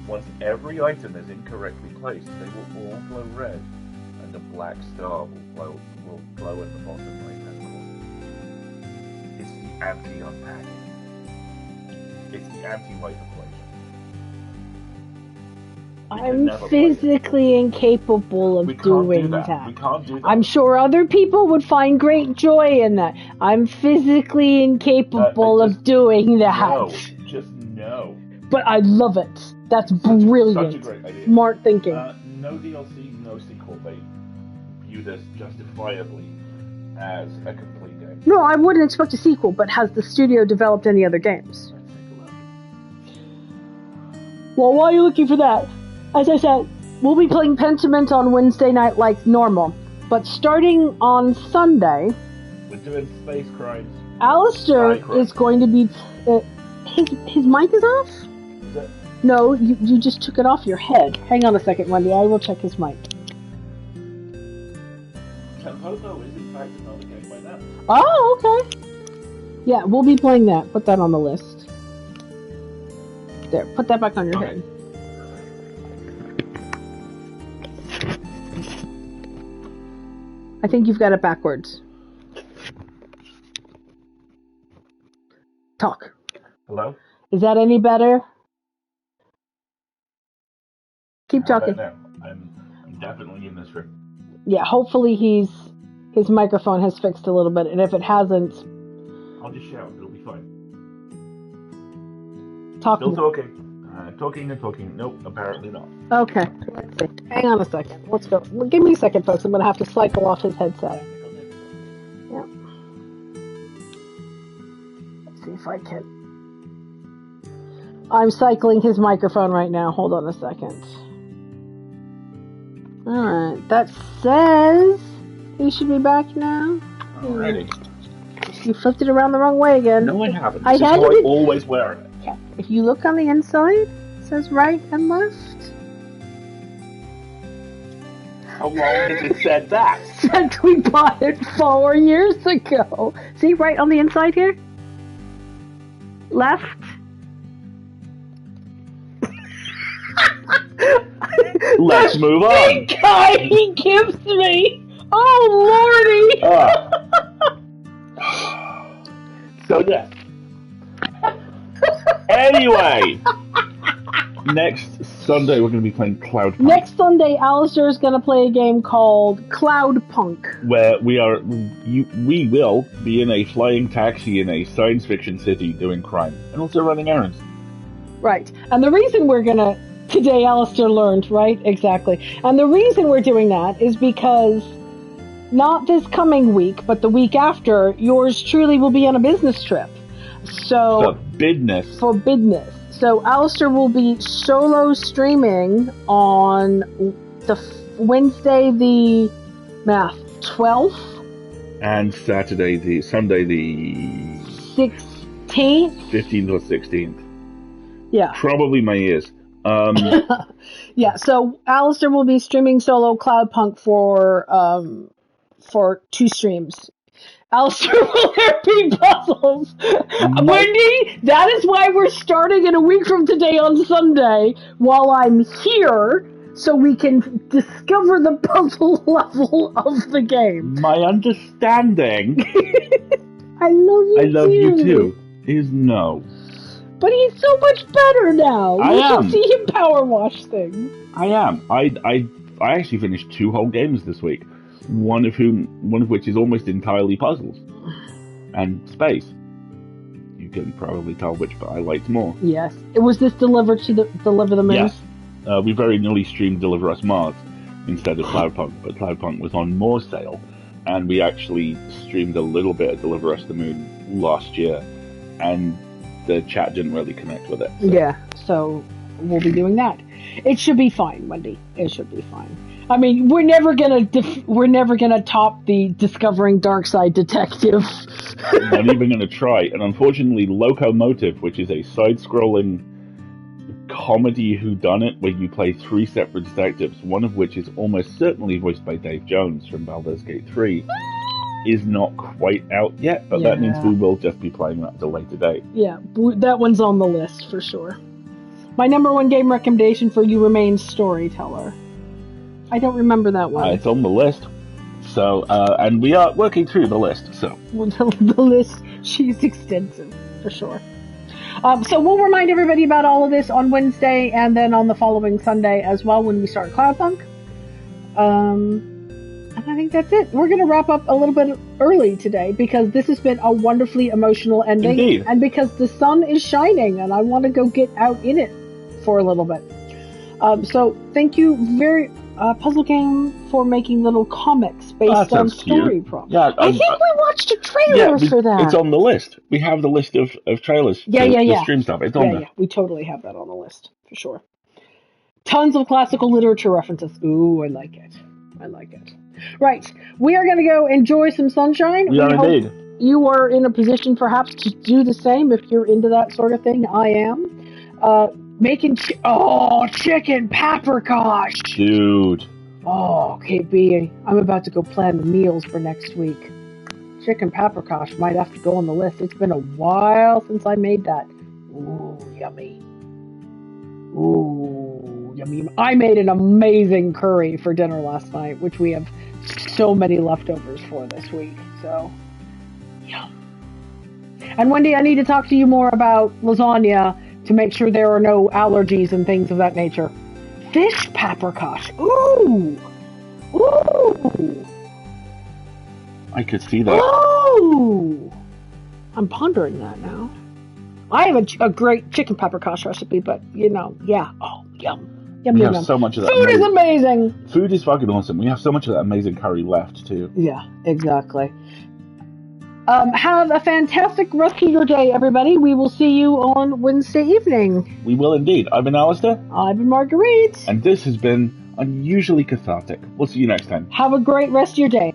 Speaker 2: Once every item is incorrectly placed, they will all glow red, and a black star will glow at the bottom right-hand corner. It's the anti-unpacking. It's the anti-life equation.
Speaker 1: I'm physically incapable of doing that.
Speaker 2: We can't do that.
Speaker 1: I'm sure other people would find great joy in that. I'm physically incapable of doing that.
Speaker 2: No, just no.
Speaker 1: But I love it. That's brilliant.
Speaker 2: Such a great idea.
Speaker 1: Smart thinking.
Speaker 2: No DLC, no sequel. They view this justifiably as a complete game.
Speaker 1: No, I wouldn't expect a sequel, but has the studio developed any other games?
Speaker 2: Let's take a look.
Speaker 1: Well, while you're looking for that, as I said, We'll be playing Pentiment on Wednesday night like normal. But starting on Sunday,
Speaker 2: we're doing space crimes.
Speaker 1: Alistair is going to be... his mic is off?
Speaker 2: Is it?
Speaker 1: No, you just took it off your head. Hang on a second, Wendy. I will check his mic.
Speaker 2: Tempopo is in fact another game by now.
Speaker 1: Oh, okay. Yeah, we'll be playing that. Put that on the list. There, put that back on your head. I think you've got it backwards. Talk.
Speaker 2: Hello?
Speaker 1: Is that any better? Keep talking.
Speaker 2: I'm definitely in this room.
Speaker 1: Yeah, hopefully his microphone has fixed a little bit, and if it hasn't...
Speaker 2: I'll just shout, it'll be fine.
Speaker 1: Talking.
Speaker 2: Still talking. Talking and talking. Nope, apparently not.
Speaker 1: Okay, let's see. Hang on a second. Let's go. Well, give me a second, folks. I'm going to have to cycle off his headset. Yeah. Let's see if I can... I'm cycling his microphone right now. Hold on a second. Alright, that says he should be back now.
Speaker 2: Alrighty.
Speaker 1: You flipped it around the wrong way again.
Speaker 2: No, I haven't.
Speaker 1: I
Speaker 2: always wear it.
Speaker 1: Yeah. If you look on the inside, it says right and left.
Speaker 2: How long has it said that?
Speaker 1: Since we bought it 4 years ago. See, right on the inside here? Left.
Speaker 2: Let's move on.
Speaker 1: Big guy he gives me. Oh, lordy.
Speaker 2: So yeah. Anyway, next Sunday we're going to be playing Cloud Punk.
Speaker 1: Next Sunday, Alistair is going to play a game called Cloud Punk,
Speaker 2: where we will be in a flying taxi in a science fiction city doing crime and also running errands.
Speaker 1: Right, and the reason we're going to... Today, Alistair learned, right? Exactly. And the reason we're doing that is because not this coming week, but the week after, yours truly will be on a business trip. So for business. So Alistair will be solo streaming on the Wednesday the 12th.
Speaker 2: And Sunday the
Speaker 1: 16th.
Speaker 2: 15th or 16th.
Speaker 1: Yeah.
Speaker 2: Probably my ears.
Speaker 1: Yeah, so Alistair will be streaming solo Cloud Punk for 2 streams. Alistair will there be puzzles. Wendy, that is why we're starting in a week from today on Sunday while I'm here, so we can discover the puzzle level of the game.
Speaker 2: My understanding
Speaker 1: I love
Speaker 2: you too is no.
Speaker 1: But he's so much better now.
Speaker 2: I am.
Speaker 1: Can see him power wash things.
Speaker 2: I am. I actually finished 2 whole games this week. One of which is almost entirely puzzles and space. You can probably tell which I liked more.
Speaker 1: Yes. Was this Deliver the Moon?
Speaker 2: Yes. We very nearly streamed Deliver Us Mars instead of Cloudpunk, but Cloudpunk was on more sale, and we actually streamed a little bit of Deliver Us the Moon last year, and the chat didn't really connect with it. So.
Speaker 1: Yeah, so we'll be doing that. It should be fine, Wendy. It should be fine. I mean, we're never gonna top the Discovering Darkside Detective.
Speaker 2: Not even gonna try. And unfortunately, Locomotive, which is a side-scrolling comedy whodunit where you play 3 separate detectives, one of which is almost certainly voiced by Dave Jones from Baldur's Gate 3, is not quite out yet, but that means we will just be playing that at a later date.
Speaker 1: Yeah, that one's on the list for sure. My number 1 game recommendation for you remains Storyteller. I don't remember that one.
Speaker 2: It's on the list. So, and we are working through the list, so.
Speaker 1: Well, the list, she's extensive, for sure. So we'll remind everybody about all of this on Wednesday and then on the following Sunday as well when we start Cloudpunk. And I think that's it. We're going to wrap up a little bit early today because this has been a wonderfully emotional ending.
Speaker 2: Indeed.
Speaker 1: And because the sun is shining and I want to go get out in it for a little bit. So thank you Puzzle Game for making little comics based on story prompts.
Speaker 2: Yeah,
Speaker 1: I think we watched a trailer for that.
Speaker 2: It's on the list. We have the list of trailers.
Speaker 1: Yeah.
Speaker 2: The stream stuff. It's on there.
Speaker 1: Yeah, we totally have that on the list, for sure. Tons of classical literature references. Ooh, I like it. I like it. Right. We are going to go enjoy some sunshine.
Speaker 2: We are indeed.
Speaker 1: You are in a position perhaps to do the same if you're into that sort of thing. I am. Making chicken paprikash.
Speaker 2: Dude.
Speaker 1: Oh, KB, I'm about to go plan the meals for next week. Chicken paprikash might have to go on the list. It's been a while since I made that. Ooh, yummy. Ooh, yummy. I made an amazing curry for dinner last night, which we have so many leftovers for this week. So, yum. And Wendy, I need to talk to you more about lasagna to make sure there are no allergies and things of that nature. Fish paprikash. Ooh! Ooh!
Speaker 2: I could see that.
Speaker 1: Ooh! I'm pondering that now. I have a great chicken paprikash recipe, but, yeah. Oh, yum. Yum,
Speaker 2: we
Speaker 1: yum,
Speaker 2: have
Speaker 1: yum.
Speaker 2: so much of that.
Speaker 1: Food is amazing!
Speaker 2: Food is fucking awesome. We have so much of that amazing curry left, too.
Speaker 1: Yeah, exactly. Have a fantastic rest of your day, everybody. We will see you on Wednesday evening.
Speaker 2: We will indeed. I've been Alistair.
Speaker 1: I've been Marguerite.
Speaker 2: And this has been Unusually Cathartic. We'll see you next time.
Speaker 1: Have a great rest of your day.